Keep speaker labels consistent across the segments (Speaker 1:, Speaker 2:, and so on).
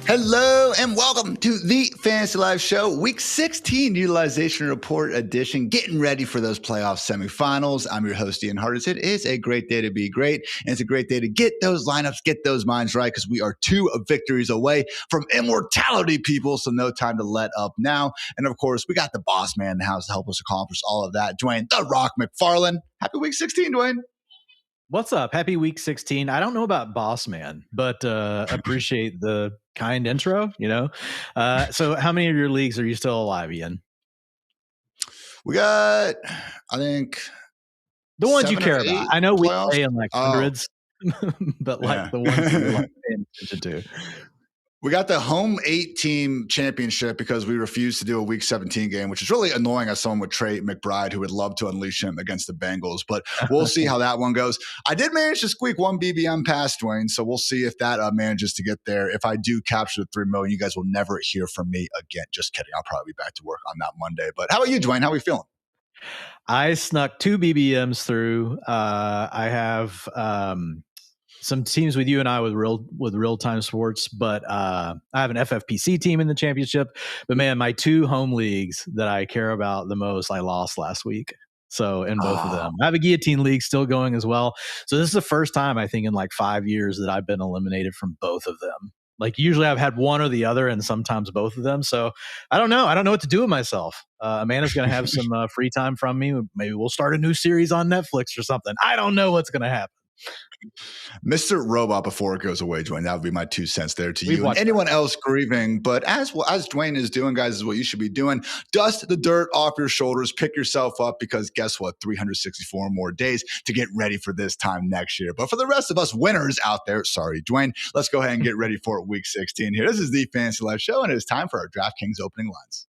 Speaker 1: Hello and welcome to the Fantasy Live Show, Week 16 Utilization Report edition, getting ready for those playoff semifinals. I'm your host, Ian Hartitz. It is a great day to be great, and it's a great day to get those lineups, get those minds right, because we are 2 victories away from immortality, people, so no time to let up now. And of course, we got the boss man in the house to help us accomplish all of that, Dwain "The Rock" McFarland. Happy Week 16, Dwain.
Speaker 2: What's up? Happy Week 16. I don't know about boss man, but appreciate the kind intro, So how many of your leagues are you still alive, Ian?
Speaker 1: We got, I think,
Speaker 2: the ones you care about. I know we play in like hundreds, but
Speaker 1: like
Speaker 2: the ones you're like paying attention to.
Speaker 1: We got the home 8-team championship because we refused to do a Week 17 game, which is really annoying as someone with Trey McBride who would love to unleash him against the Bengals. But we'll see how that one goes. I did manage to squeak one BBM past Dwain, so we'll see if that manages to get there. If I do capture the 3 million, you guys will never hear from me again. Just kidding. I'll probably be back to work on that Monday. But how about you, Dwain? How are we feeling?
Speaker 2: I snuck 2 BBMs through. I have some teams with you and I with real time sports, but I have an FFPC team in the championship. But man, my 2 home leagues that I care about the most, I lost last week. So in both of them, I have a guillotine league still going as well. So this is the first time I think in like 5 years that I've been eliminated from both of them. Like usually I've had one or the other and sometimes both of them. So I don't know. I don't know what to do with myself. Amanda's going to have some free time from me. Maybe we'll start a new series on Netflix or something. I don't know what's going to happen.
Speaker 1: Mr. Robot before it goes away, Dwain. That would be my 2 cents there to you and anyone else grieving. But as Dwain is doing, guys, is what you should be doing. Dust the dirt off your shoulders. Pick yourself up because guess what? 364 more days to get ready for this time next year. But for the rest of us winners out there, sorry, Dwain, let's go ahead and get ready for Week 16 here. This is the Fantasy Life Show, and it is time for our DraftKings opening lines.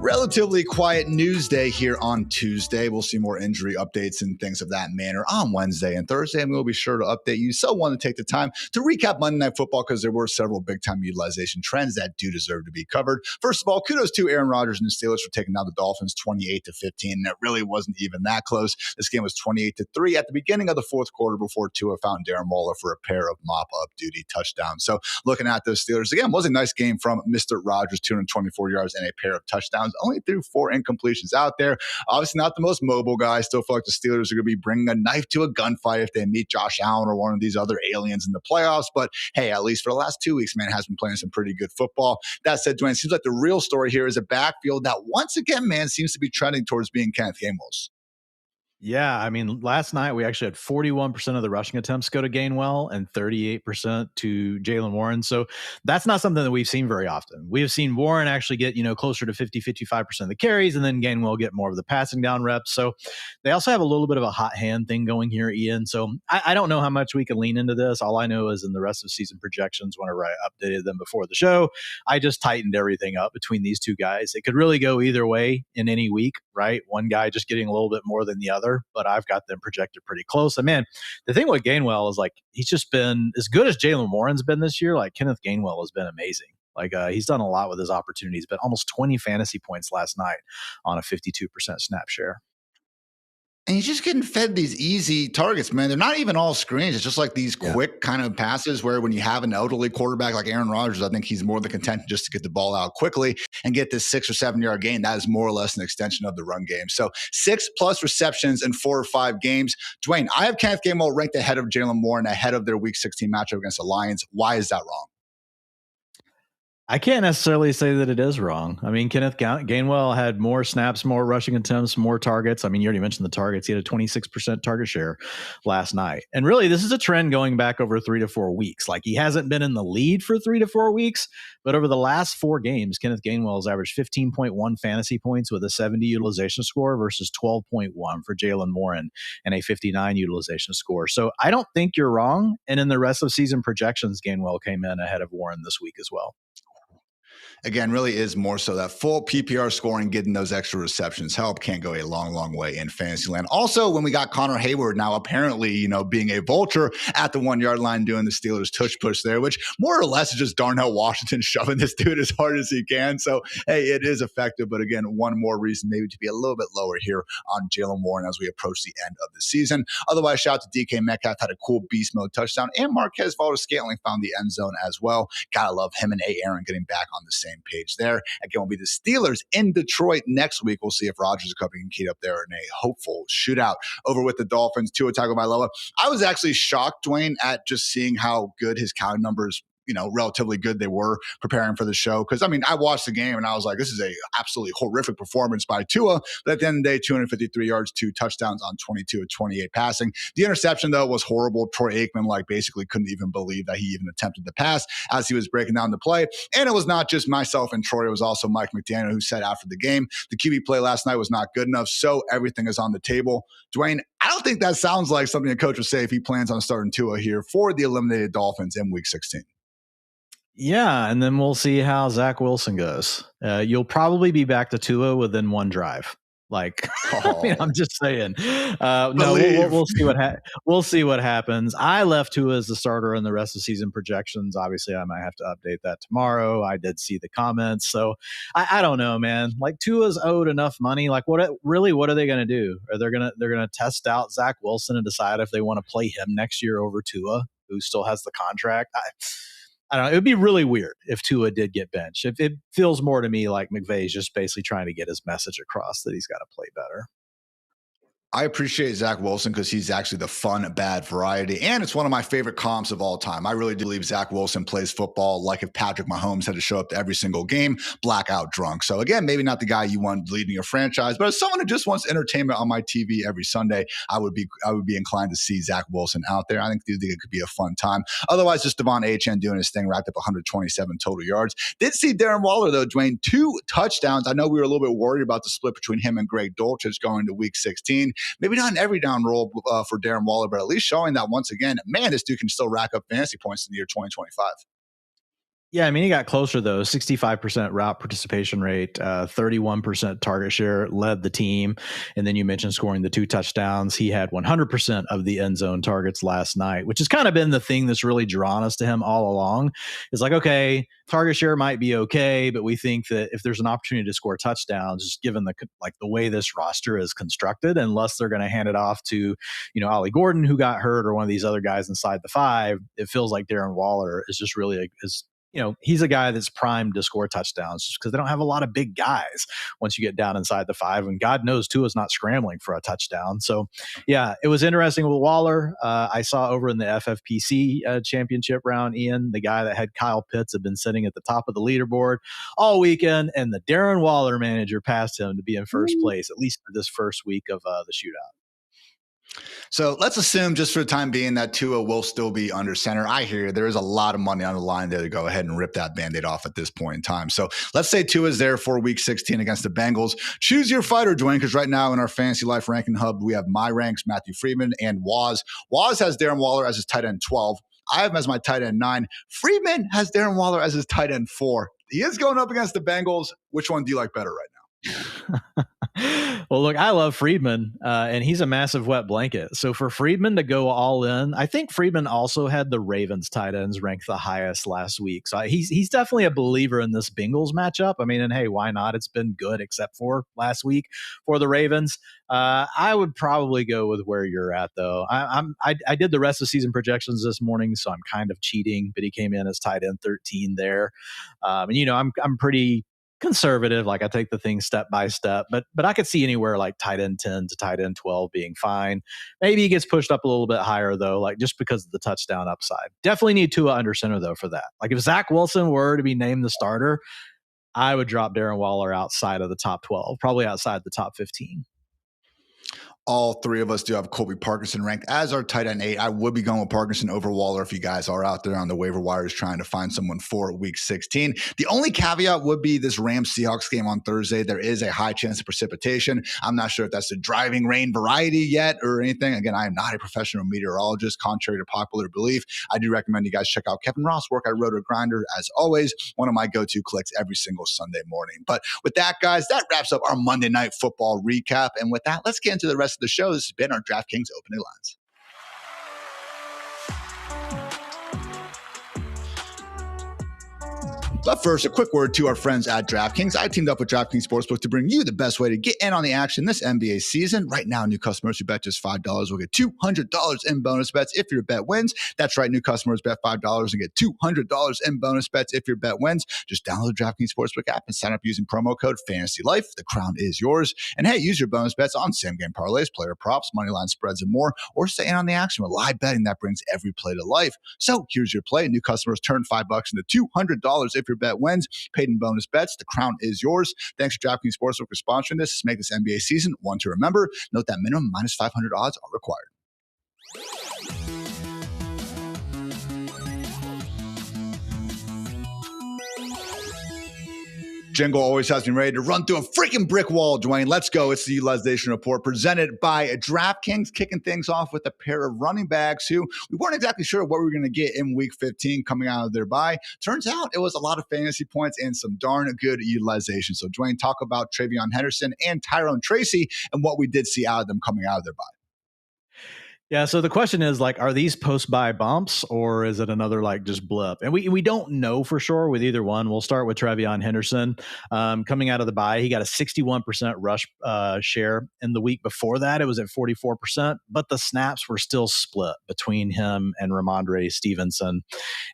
Speaker 1: Relatively quiet news day here on Tuesday. We'll see more injury updates and things of that manner on Wednesday and Thursday, and we'll be sure to update you. So I want to take the time to recap Monday Night Football because there were several big-time utilization trends that do deserve to be covered. First of all, kudos to Aaron Rodgers and the Steelers for taking down the Dolphins 28-15, and it really wasn't even that close. This game was 28-3 at the beginning of the fourth quarter before Tua found Darren Waller for a pair of mop-up duty touchdowns. So looking at those Steelers, again, was a nice game from Mr. Rodgers, 224 yards and a pair of touchdowns. Only threw 4 incompletions out there. Obviously not the most mobile guy. I still feel like the Steelers are going to be bringing a knife to a gunfight if they meet Josh Allen or one of these other aliens in the playoffs. But hey, at least for the last 2 weeks, man, has been playing some pretty good football. That said, Dwayne, it seems like the real story here is a backfield that once again, man, seems to be trending towards being Kenneth Gainwell's.
Speaker 2: Yeah, I mean, last night we actually had 41% of the rushing attempts go to Gainwell and 38% to Jaylen Warren. So that's not something that we've seen very often. We have seen Warren actually get, closer to 50-55% of the carries, and then Gainwell get more of the passing down reps. So they also have a little bit of a hot hand thing going here, Ian. So I don't know how much we can lean into this. All I know is in the rest of season projections, whenever I updated them before the show, I just tightened everything up between these 2 guys. It could really go either way in any week, right? One guy just getting a little bit more than the other. But I've got them projected pretty close. And man, the thing with Gainwell is like, he's just been as good as Jaylen Warren's been this year. Like Kenneth Gainwell has been amazing. Like he's done a lot with his opportunities, but almost 20 fantasy points last night on a 52% snap share.
Speaker 1: And he's just getting fed these easy targets, man. They're not even all screens. It's just like these quick kind of passes where when you have an elderly quarterback like Aaron Rodgers, I think he's more than content just to get the ball out quickly and get this 6 or 7 yard gain. That is more or less an extension of the run game. So 6+ receptions in 4 or 5 games. Dwayne, I have Kenneth Gainwell ranked ahead of Jaylen Warren, ahead of their Week 16 matchup against the Lions. Why is that wrong?
Speaker 2: I can't necessarily say that it is wrong. I mean, Kenneth Gainwell had more snaps, more rushing attempts, more targets. I mean, you already mentioned the targets. He had a 26% target share last night. And really, this is a trend going back over 3 to 4 weeks. Like he hasn't been in the lead for 3 to 4 weeks, but over the last 4 games, Kenneth Gainwell has averaged 15.1 fantasy points with a 70 utilization score versus 12.1 for Jaylen Warren and a 59 utilization score. So I don't think you're wrong. And in the rest of season projections, Gainwell came in ahead of Warren this week as well.
Speaker 1: Again, really is more so that full PPR scoring, getting those extra receptions help can go a long, long way in fantasy land. Also, when we got Connor Hayward now apparently, being a vulture at the 1 yard line doing the Steelers tush push there, which more or less is just Darnell Washington shoving this dude as hard as he can. So, hey, it is effective. But again, one more reason maybe to be a little bit lower here on Jaylen Warren as we approach the end of the season. Otherwise, shout out to DK Metcalf, had a cool beast mode touchdown, and Marquez Valdes-Scantling found the end zone as well. Gotta love him and A. Aaron getting back on the same page there. Again, will be the Steelers in Detroit next week. We'll see if Rodgers is coming and Keat up there in a hopeful shootout over with the Dolphins. Tua Tagovailoa. I was actually shocked, Dwayne, at just seeing how good his count numbers relatively good they were preparing for the show. Because, I watched the game and I was like, this is a absolutely horrific performance by Tua. But at the end of the day, 253 yards, 2 touchdowns on 22 of 28 passing. The interception, though, was horrible. Troy Aikman, basically couldn't even believe that he even attempted the pass as he was breaking down the play. And it was not just myself and Troy. It was also Mike McDaniel who said after the game, the QB play last night was not good enough. So everything is on the table. Dwayne, I don't think that sounds like something a coach would say if he plans on starting Tua here for the eliminated Dolphins in week 16.
Speaker 2: Yeah, and then we'll see how Zach Wilson goes. You'll probably be back to Tua within one drive. I'm just saying. We'll see we'll see what happens. I left Tua as the starter in the rest of the season projections. Obviously, I might have to update that tomorrow. I did see the comments, so I don't know, man. Tua's owed enough money. What are they going to do? They're gonna test out Zach Wilson and decide if they want to play him next year over Tua, who still has the contract. I don't know. It would be really weird if Tua did get benched. It feels more to me like McVay's just basically trying to get his message across that he's got to play better.
Speaker 1: I appreciate Zach Wilson because he's actually the fun, bad variety. And it's one of my favorite comps of all time. I really do believe Zach Wilson plays football like if Patrick Mahomes had to show up to every single game, blackout drunk. So again, maybe not the guy you want leading your franchise, but as someone who just wants entertainment on my TV every Sunday, I would be inclined to see Zach Wilson out there. I think it could be a fun time. Otherwise, just Devon Etienne doing his thing, racked up 127 total yards. Did see Darren Waller, though, Dwayne, 2 touchdowns. I know we were a little bit worried about the split between him and Greg Dulcich going to week 16. Maybe not an every down role for Darren Waller, but at least showing that once again, man, this dude can still rack up fantasy points in the year 2025.
Speaker 2: Yeah, he got closer, though. 65% route participation rate, 31% target share, led the team. And then you mentioned scoring the 2 touchdowns. He had 100% of the end zone targets last night, which has kind of been the thing that's really drawn us to him all along. It's okay, target share might be okay, but we think that if there's an opportunity to score touchdowns, just given the way this roster is constructed, unless they're going to hand it off to, Ollie Gordon, who got hurt, or one of these other guys inside the 5, it feels like Darren Waller is just really he's a guy that's primed to score touchdowns just because they don't have a lot of big guys once you get down inside the 5. And God knows Tua's not scrambling for a touchdown. So, yeah, it was interesting with Waller. I saw over in the FFPC championship round, Ian, the guy that had Kyle Pitts had been sitting at the top of the leaderboard all weekend, and the Darren Waller manager passed him to be in first place, at least for this first week of the shootout.
Speaker 1: So let's assume just for the time being that Tua will still be under center. I hear you. There is a lot of money on the line there to go ahead and rip that Band-Aid off at this point in time. So let's say Tua is there for week 16 against the Bengals. Choose your fighter, Dwayne, because right now in our Fantasy Life ranking hub, we have my ranks, Matthew Friedman, and Waz. Waz has Darren Waller as his tight end 12. I have him as my tight end 9. Friedman has Darren Waller as his tight end 4. He is going up against the Bengals. Which one do you like better right now?
Speaker 2: Well, look, I love Friedman, and he's a massive wet blanket. So for Friedman to go all in, I think Friedman also had the Ravens tight ends ranked the highest last week. So he's definitely a believer in this Bengals matchup. And hey, why not? It's been good except for last week for the Ravens. I would probably go with where you're at, though. I did the rest of the season projections this morning, so I'm kind of cheating, but he came in as tight end 13 there. I'm pretty conservative. I take the thing step by step, but I could see anywhere like tight end 10 to tight end 12 being fine. Maybe he gets pushed up a little bit higher though, just because of the touchdown upside. Definitely need Tua under center though for that. If Zach Wilson were to be named the starter, I would drop Darren Waller outside of the top 12, probably outside the top 15.
Speaker 1: all three of us do have Colby Parkinson ranked as our tight end 8. I would be going with Parkinson over Waller if you guys are out there on the waiver wires trying to find someone for week 16. The only caveat would be this Rams-Seahawks game on Thursday. There is a high chance of precipitation. I'm not sure if that's the driving rain variety yet or anything. Again, I am not a professional meteorologist, contrary to popular belief. I do recommend you guys check out Kevin Ross' work at Roto Grinder, as always, one of my go-to clicks every single Sunday morning. But with that, guys, that wraps up our Monday Night Football recap. And with that, let's get into the rest of the show. This has been our DraftKings opening lines. But first, a quick word to our friends at DraftKings. I teamed up with DraftKings Sportsbook to bring you the best way to get in on the action this NBA season. Right now, new customers who bet just $5 will get $200 in bonus bets if your bet wins. That's right, new customers bet $5 and get $200 in bonus bets if your bet wins. Just download the DraftKings Sportsbook app and sign up using promo code FANTASYLIFE. The crown is yours. And hey, use your bonus bets on same-game parlays, player props, moneyline spreads, and more, or stay in on the action with live betting that brings every play to life. So here's your play. New customers turn $5 into $200 if your bet wins. Paid in bonus bets. The crown is yours. Thanks to DraftKings Sportsbook for sponsoring this. Make this NBA season one to remember. Note that minimum minus 500 odds are required. Jingle always has me ready to run through a freaking brick wall, Dwayne. Let's go. It's the Utilization Report presented by DraftKings, kicking things off with a pair of running backs who we weren't exactly sure what we were going to get in week 15 coming out of their bye. Turns out it was a lot of fantasy points and some darn good utilization. So, Dwayne, talk about TreVeyon Henderson and Tyrone Tracy and what we did see out of them coming out of their bye.
Speaker 2: Yeah, so the question is, like, are these post-buy bumps or is it another, like, just blip? And we don't know for sure with either one. We'll start with TreVeyon Henderson. Coming out of the bye, he got a 61% rush share. In the week before that, it was at 44%, but the snaps were still split between him and Ramondre Stevenson.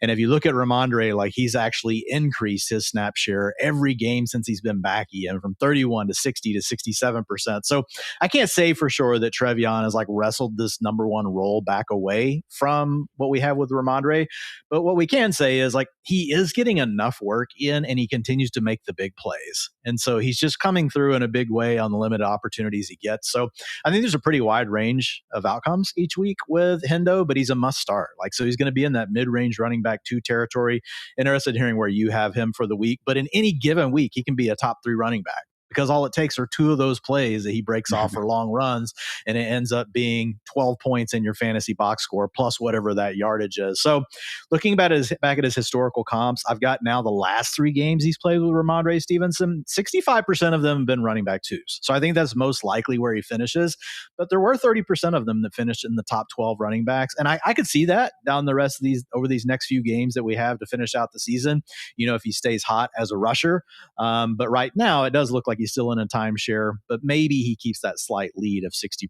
Speaker 2: And if you look at Ramondre, like, he's actually increased his snap share every game since he's been back, Ian, from 31 to 60 to 67%. So I can't say for sure that TreVeyon has, like, wrestled this number one role back away from what we have with Ramondre. But what we can say is, like, he is getting enough work in and he continues to make the big plays. And so he's just coming through in a big way on the limited opportunities he gets. So I think there's a pretty wide range of outcomes each week with Hendo, but he's a must start. Like, so he's going to be in that mid-range running back 2 territory. Interested in hearing where you have him for the week. But in any given week, he can be a top 3 running back, because all it takes are 2 of those plays that he breaks off for long runs, and it ends up being 12 points in your fantasy box score plus whatever that yardage is. So looking back at his historical comps, I've got now the last 3 games he's played with Ramondre Stevenson, 65% of them have been running back 2s. So I think that's most likely where he finishes. But there were 30% of them that finished in the top 12 running backs. And I could see that down the rest of these, over these next few games that we have to finish out the season, you know, if he stays hot as a rusher. But right now it does look like he's still in a timeshare, but maybe he keeps that slight lead of 60%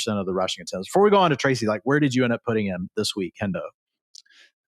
Speaker 2: of the rushing attempts. Before we go on to Tracy, like, where did you end up putting him this week, Hendo?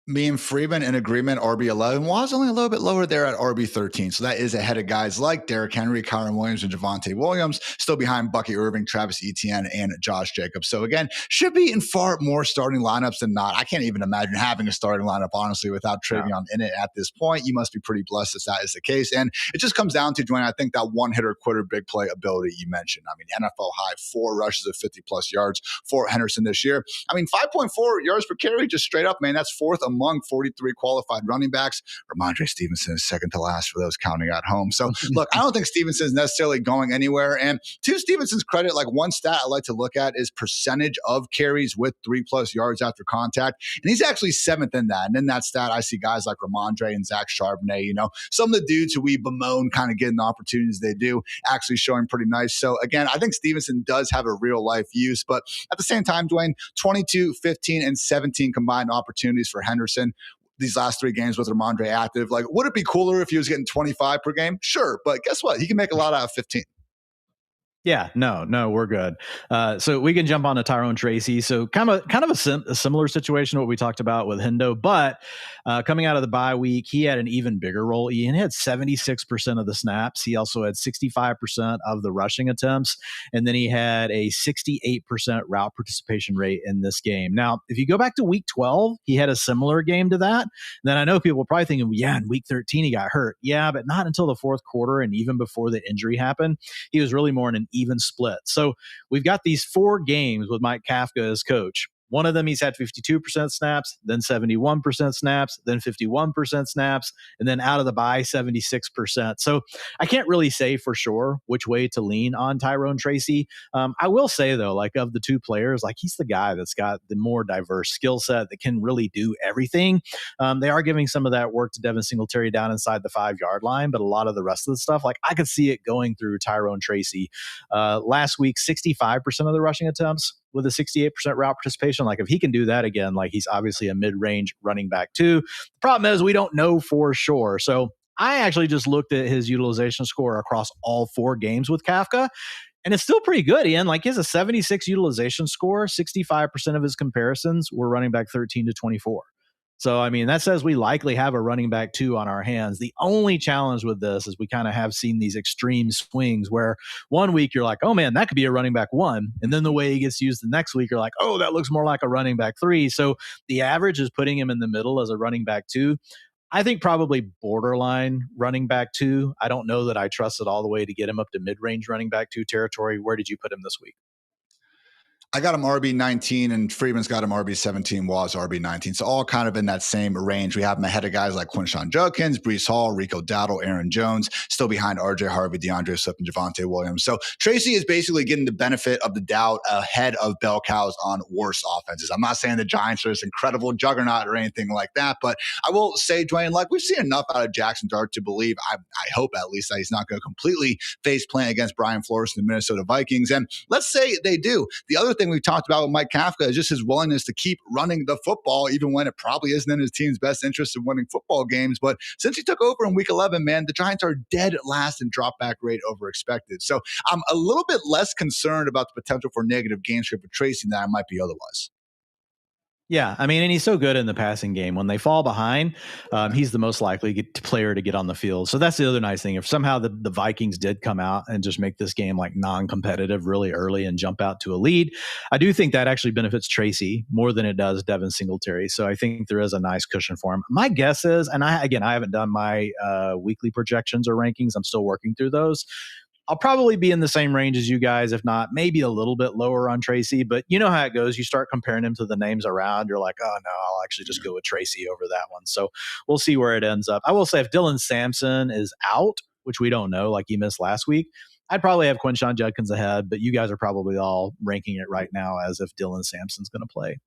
Speaker 1: Me and Freeman in agreement, RB11 was only a little bit lower there at RB13. So that is ahead of guys like Derrick Henry, Kyron Williams, and Javonte Williams, still behind Bucky Irving, Travis Etienne, and Josh Jacobs. So again, should be in far more starting lineups than not. I can't even imagine having a starting lineup, honestly, without TreVeyon in it at this point. You must be pretty blessed that is the case. And it just comes down to, Dwayne, I think that one-hitter quitter big play ability you mentioned. I mean, NFL high, 4 rushes of 50-plus yards for Henderson this year. I mean, 5.4 yards per carry, just straight up, man. That's 4th among 43 qualified running backs. Ramondre Stevenson is second to last for those counting at home. So look, I don't think Stevenson is necessarily going anywhere. And to Stevenson's credit, like, one stat I like to look at is percentage of carries with 3+ yards after contact. And he's actually 7th in that. And in that stat, I see guys like Ramondre and Zach Charbonnet, you know, some of the dudes who we bemoan kind of getting the opportunities they do, actually showing pretty nice. So again, I think Stevenson does have a real life use, but at the same time, Dwayne, 22, 15, and 17 combined opportunities for Henderson these last 3 games with Ramondre active. Like, would it be cooler if he was getting 25 per game? Sure. But guess what? He can make a lot out of 15.
Speaker 2: Yeah, no, we're good. So we can jump on to Tyrone Tracy. So kind of a similar situation to what we talked about with Hendo, but coming out of the bye week, he had an even bigger role. He had 76% of the snaps. He also had 65% of the rushing attempts, and then he had a 68% route participation rate in this game. Now, if you go back to week 12, he had a similar game to that. Then I know people are probably thinking, yeah, in week 13 he got hurt. Yeah, but not until the 4th quarter, and even before the injury happened. He was really more in an even split. So we've got these 4 games with Mike Kafka as coach. One of them, he's had 52% snaps, then 71% snaps, then 51% snaps, and then out of the bye, 76%. So I can't really say for sure which way to lean on Tyrone Tracy. I will say, though, like of the 2 players, like he's the guy that's got the more diverse skill set that can really do everything. They are giving some of that work to Devin Singletary down inside the 5-yard line, but a lot of the rest of the stuff, like I could see it going through Tyrone Tracy. Last week, 65% of the rushing attempts with a 68% route participation. Like if he can do that again, like he's obviously a mid-range running back too. The problem is we don't know for sure. So I actually just looked at his utilization score across all 4 games with Kafka, and it's still pretty good, Ian. Like he has a 76 utilization score. 65% of his comparisons were running back 13 to 24. So, I mean, that says we likely have a running back 2 on our hands. The only challenge with this is we kind of have seen these extreme swings where one week you're like, oh man, that could be a running back 1. And then the way he gets used the next week, you're like, oh, that looks more like a running back 3. So the average is putting him in the middle as a running back 2. I think probably borderline running back 2. I don't know that I trust it all the way to get him up to mid-range running back 2 territory. Where did you put him this week?
Speaker 1: I got him RB19 and Freeman's got him RB17, Waz RB19. So all kind of in that same range. We have him ahead of guys like Quinshawn Judkins, Breece Hall, Rico Dowdle, Aaron Jones, still behind RJ Harvey, DeAndre Swift, and Javonte Williams. So Tracy is basically getting the benefit of the doubt ahead of bell cows on worse offenses. I'm not saying the Giants are this incredible juggernaut or anything like that, but I will say, Dwayne, like we've seen enough out of Jackson Dart to believe, I hope at least, that he's not going to completely face plant against Brian Flores and the Minnesota Vikings. And let's say they do. The other thing we've talked about with Mike Kafka is just his willingness to keep running the football, even when it probably isn't in his team's best interest in winning football games. But since he took over in week 11, man, the Giants are dead last in drop back rate over expected. So I'm a little bit less concerned about the potential for negative game script for Tracy than I might be otherwise.
Speaker 2: Yeah, I mean, and he's so good in the passing game. When they fall behind, he's the most likely player to get on the field. So that's the other nice thing. If somehow the Vikings did come out and just make this game like non-competitive really early and jump out to a lead, I do think that actually benefits Tracy more than it does Devin Singletary. So I think there is a nice cushion for him. My guess is, and I haven't done my weekly projections or rankings. I'm still working through those. I'll probably be in the same range as you guys, if not maybe a little bit lower on Tracy. But you know how it goes. You start comparing him to the names around. You're like, oh, no, I'll actually just go with Tracy over that one. So we'll see where it ends up. I will say if Dylan Sampson is out, which we don't know, like he missed last week, I'd probably have Quinshawn Judkins ahead. But you guys are probably all ranking it right now as if Dylan Sampson's going to play.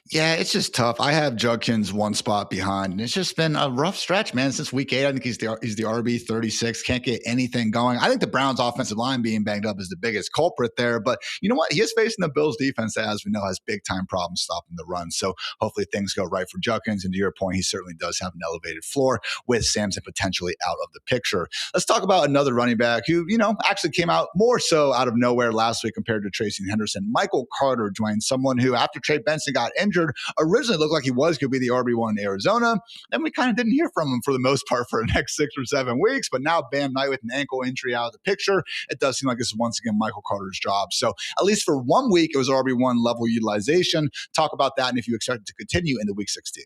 Speaker 1: Yeah, it's just tough. I have Judkins 1 spot behind, and it's just been a rough stretch, man. Since week 8, I think he's the RB 36. Can't get anything going. I think the Browns' offensive line being banged up is the biggest culprit there. But you know what? He is facing the Bills' defense that, as we know, has big time problems stopping the run. So hopefully things go right for Judkins. And to your point, he certainly does have an elevated floor with Sampson potentially out of the picture. Let's talk about another running back who, actually came out more so out of nowhere last week compared to TreVeyon Henderson. Michael Carter, Dwayne, someone who after Trey Benson got injured, originally looked like he was going to be the RB1 in Arizona. Then we kind of didn't hear from him for the most part for the next 6 or 7 weeks. But now Bam Knight with an ankle injury out of the picture, it does seem like this is once again Michael Carter's job. So at least for 1 week, it was RB1 level utilization. Talk about that and if you expect it to continue into week 16.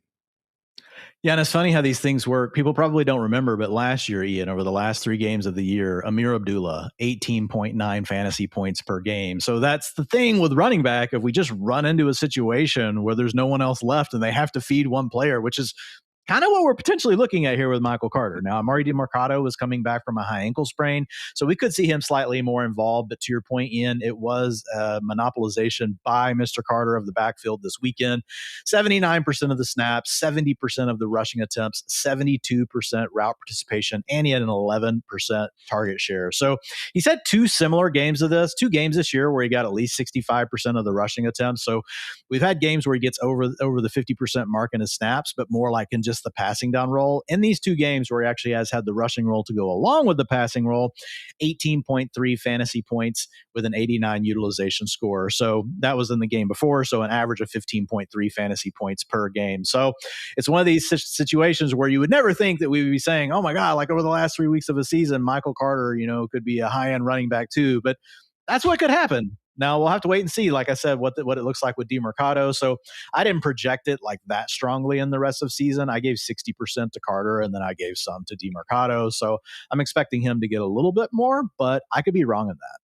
Speaker 2: Yeah, and it's funny how these things work. People probably don't remember, but last year, Ian, over the last 3 games of the year, Amir Abdullah, 18.9 fantasy points per game. So that's the thing with running back. If we just run into a situation where there's no one else left and they have to feed one player, which is kind of what we're potentially looking at here with Michael Carter. Now, Amari DeMarcado was coming back from a high ankle sprain, so we could see him slightly more involved. But to your point, Ian, it was monopolization by Mr. Carter of the backfield this weekend. 79% of the snaps, 70% of the rushing attempts, 72% route participation, and he had an 11% target share. So he's had 2 similar games of this, 2 games this year where he got at least 65% of the rushing attempts. So we've had games where he gets over the 50% mark in his snaps, but more like in just the passing down role. In these 2 games where he actually has had the rushing role to go along with the passing role, 18.3 fantasy points with an 89 utilization score. So that was in the game before. So an average of 15.3 fantasy points per game. So it's one of these situations where you would never think that we would be saying, oh my God, like over the last 3 weeks of a season, Michael Carter, could be a high-end running back too. But that's what could happen. Now we'll have to wait and see, like I said, what it looks like with DeMercado. So I didn't project it like that strongly in the rest of season. I gave 60% to Carter, and then I gave some to DeMercado. So I'm expecting him to get a little bit more, but I could be wrong in that.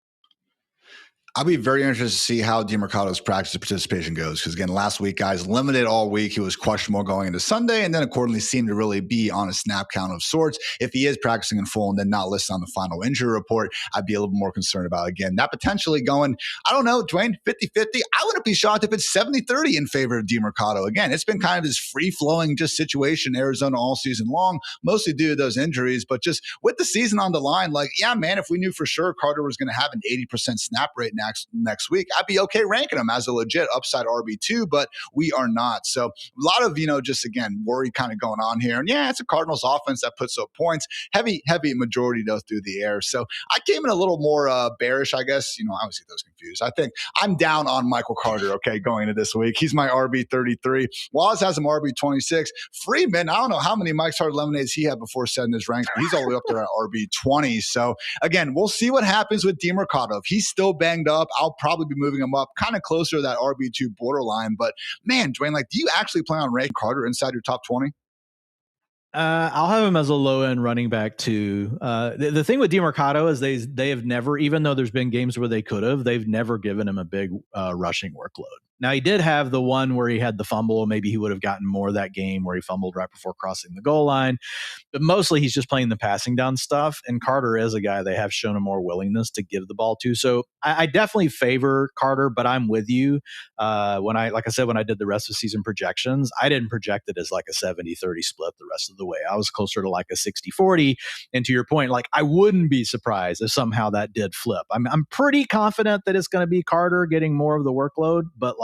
Speaker 1: I'll be very interested to see how DeMercado's practice participation goes. Because again, last week, guys, limited all week. He was questionable going into Sunday, and then accordingly seemed to really be on a snap count of sorts. If he is practicing in full and then not listed on the final injury report, I'd be a little bit more concerned about, again, that potentially going, I don't know, Dwayne, 50-50. I wouldn't be shocked if it's 70-30 in favor of DeMercado. Again, it's been kind of this free-flowing just situation, Arizona all season long, mostly due to those injuries. But just with the season on the line, like, yeah, man, if we knew for sure Carter was going to have an 80% snap rate next week, I'd be okay ranking him as a legit upside RB2, but we are not. So a lot of, just again, worry kind of going on here. And yeah, it's a Cardinals offense that puts up points, heavy majority though through the air. So I came in a little more bearish, I guess. I always get those confused. I think I'm down on Michael Carter, okay, going into this week. He's my RB33. Wallace has him RB26. Freeman, I don't know how many Mike's Hard Lemonades he had before setting his ranks, but he's all the way up there at RB20. So again, we'll see what happens with DeMercado. If he's still banged up, I'll probably be moving him up kind of closer to that RB2 borderline. But man, Dwayne, do you actually plan on ranking Carter inside your top 20?
Speaker 2: I'll have him as a low-end running back too. The thing with DeMercado is they have never, even though there's been games where they could have, they've never given him a big rushing workload. Now, he did have the one where he had the fumble. Maybe he would have gotten more that game where he fumbled right before crossing the goal line. But mostly he's just playing the passing down stuff. And Carter is a guy they have shown a more willingness to give the ball to. So I definitely favor Carter, but I'm with you. When I did the rest of season projections, I didn't project it as like a 70-30 split the rest of the way. I was closer to like a 60-40. And to your point, I wouldn't be surprised if somehow that did flip. I'm pretty confident that it's going to be Carter getting more of the workload, but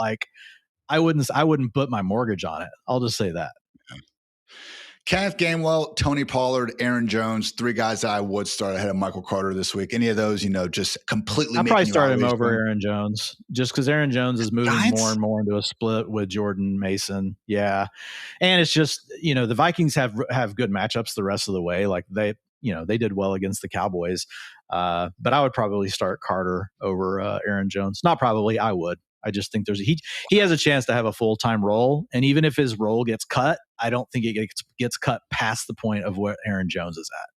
Speaker 2: I wouldn't put my mortgage on it. I'll just say that.
Speaker 1: Kenneth Gainwell, Tony Pollard, Aaron Jones, three guys that I would start ahead of Michael Carter this week. Any of those, just completely.
Speaker 2: I'll probably start him over Aaron Jones, just because Aaron Jones is moving more and more into a split with Jordan Mason. Yeah, and it's just the Vikings have good matchups the rest of the way. They did well against the Cowboys, but I would probably start Carter over Aaron Jones. Not probably, I would. I just think he has a chance to have a full-time role. And even if his role gets cut, I don't think it gets cut past the point of what Aaron Jones is at.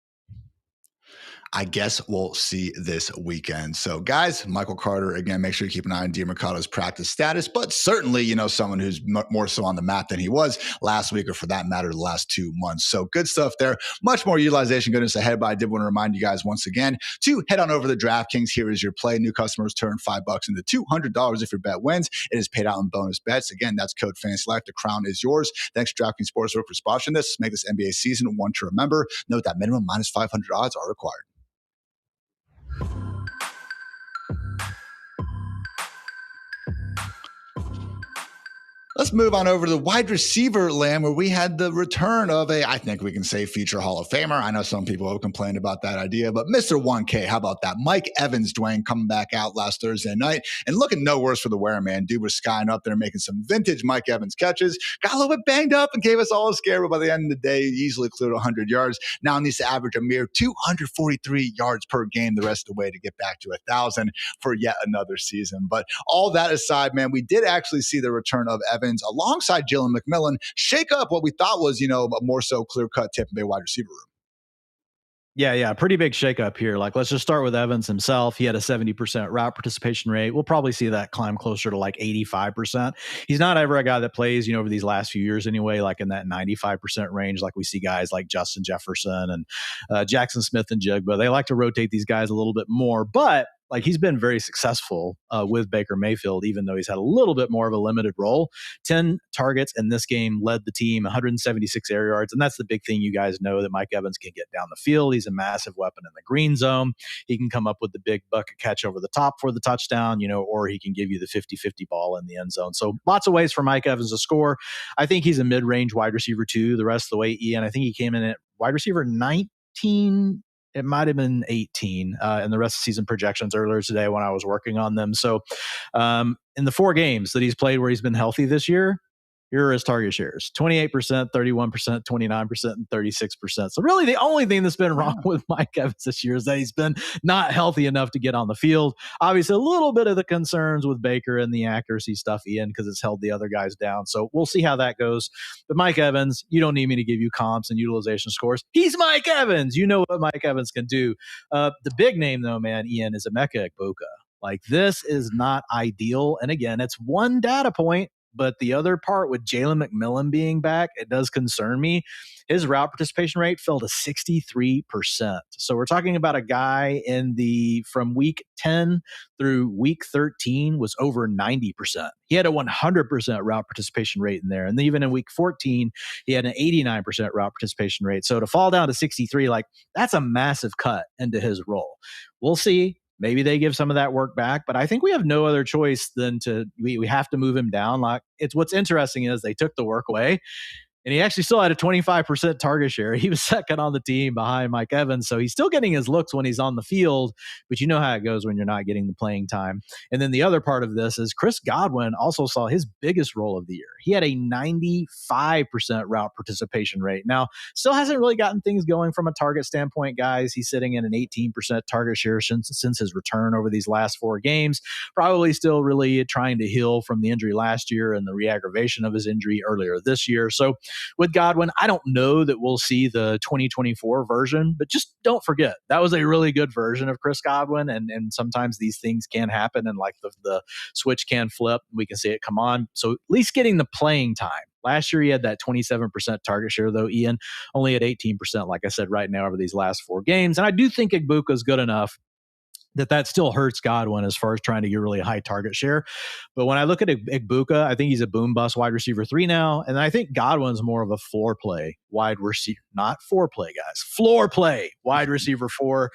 Speaker 1: I guess we'll see this weekend. So, guys, Michael Carter, again, make sure you keep an eye on DeMercado's practice status, but certainly, someone who's more so on the map than he was last week, or for that matter, the last 2 months. So good stuff there. Much more utilization goodness ahead, but I did want to remind you guys once again to head on over to DraftKings. Here is your play. New customers turn $5 into $200 if your bet wins. It is paid out in bonus bets. Again, that's code FANTASYLIFE. The crown is yours. Thanks to DraftKings Sportsbook for sponsoring this. Make this NBA season one to remember. Note that minimum minus 500 odds are required. Let's move on over to the wide receiver land, where we had the return of I think we can say future Hall of Famer. I know some people have complained about that idea, but Mr. 1K, how about that? Mike Evans, Dwayne, coming back out last Thursday night and looking no worse for the wear, man. Dude was skying up there, making some vintage Mike Evans catches. Got a little bit banged up and gave us all a scare, but by the end of the day, he easily cleared 100 yards. Now needs to average a mere 243 yards per game the rest of the way to get back to 1,000 for yet another season. But all that aside, man, we did actually see the return of Evans alongside Jalen McMillan shake up what we thought was, a more so clear-cut Tampa Bay wide receiver room.
Speaker 2: Yeah. Pretty big shakeup here. Let's just start with Evans himself. He had a 70% route participation rate. We'll probably see that climb closer to 85%. He's not ever a guy that plays, over these last few years anyway, in that 95% range. We see guys like Justin Jefferson and Jackson Smith and Jigba. They like to rotate these guys a little bit more, but he's been very successful with Baker Mayfield, even though he's had a little bit more of a limited role. 10 targets in this game, led the team, 176 air yards. And that's the big thing. You guys know that Mike Evans can get down the field. He's a massive weapon in the green zone. He can come up with the big bucket catch over the top for the touchdown, or he can give you the 50-50 ball in the end zone. So lots of ways for Mike Evans to score. I think he's a mid-range wide receiver too. The rest of the way, Ian, I think he came in at wide receiver 19. It might have been 18 in the rest of the season projections earlier today when I was working on them. So in the 4 games that he's played where he's been healthy this year, Here are his target shares: 28%, 31%, 29%, and 36%. So really the only thing that's been wrong with Mike Evans this year is that he's been not healthy enough to get on the field. Obviously, a little bit of the concerns with Baker and the accuracy stuff, Ian, because it's held the other guys down. So we'll see how that goes. But Mike Evans, you don't need me to give you comps and utilization scores. He's Mike Evans. You know what Mike Evans can do. The big name, though, man, Ian, is Emeka Egbuka. Like, this is not ideal. And again, it's one data point. But the other part with Jalen McMillan being back, it does concern me. His route participation rate fell to 63%. So we're talking about a guy from week 10 through week 13 was over 90%. He had a 100% route participation rate in there. And even in week 14, he had an 89% route participation rate. So to fall down to 63, like, that's a massive cut into his role. We'll see. Maybe they give some of that work back, but I think we have no other choice than we have to move him down. Like, what's interesting is they took the work away, and he actually still had a 25% target share. He was second on the team behind Mike Evans. So he's still getting his looks when he's on the field, but you know how it goes when you're not getting the playing time. And then the other part of this is Chris Godwin also saw his biggest role of the year. He had a 95% route participation rate. Now, still hasn't really gotten things going from a target standpoint, guys. He's sitting in an 18% target share since his return over these last 4 games. Probably still really trying to heal from the injury last year and the re-aggravation of his injury earlier this year. So with Godwin, I don't know that we'll see the 2024 version, but just don't forget, that was a really good version of Chris Godwin. And sometimes these things can happen, and like the switch can flip. We can see it come on. So at least getting the playing time. Last year, he had that 27% target share, though, Ian, only at 18%, like I said, right now over these last 4 games. And I do think Egbuka is good enough that still hurts Godwin as far as trying to get really high target share. But when I look at Egbuka, I think he's a boom bust wide receiver 3 now. And I think Godwin's more of a floor play wide receiver, not foreplay, guys, floor play wide receiver 4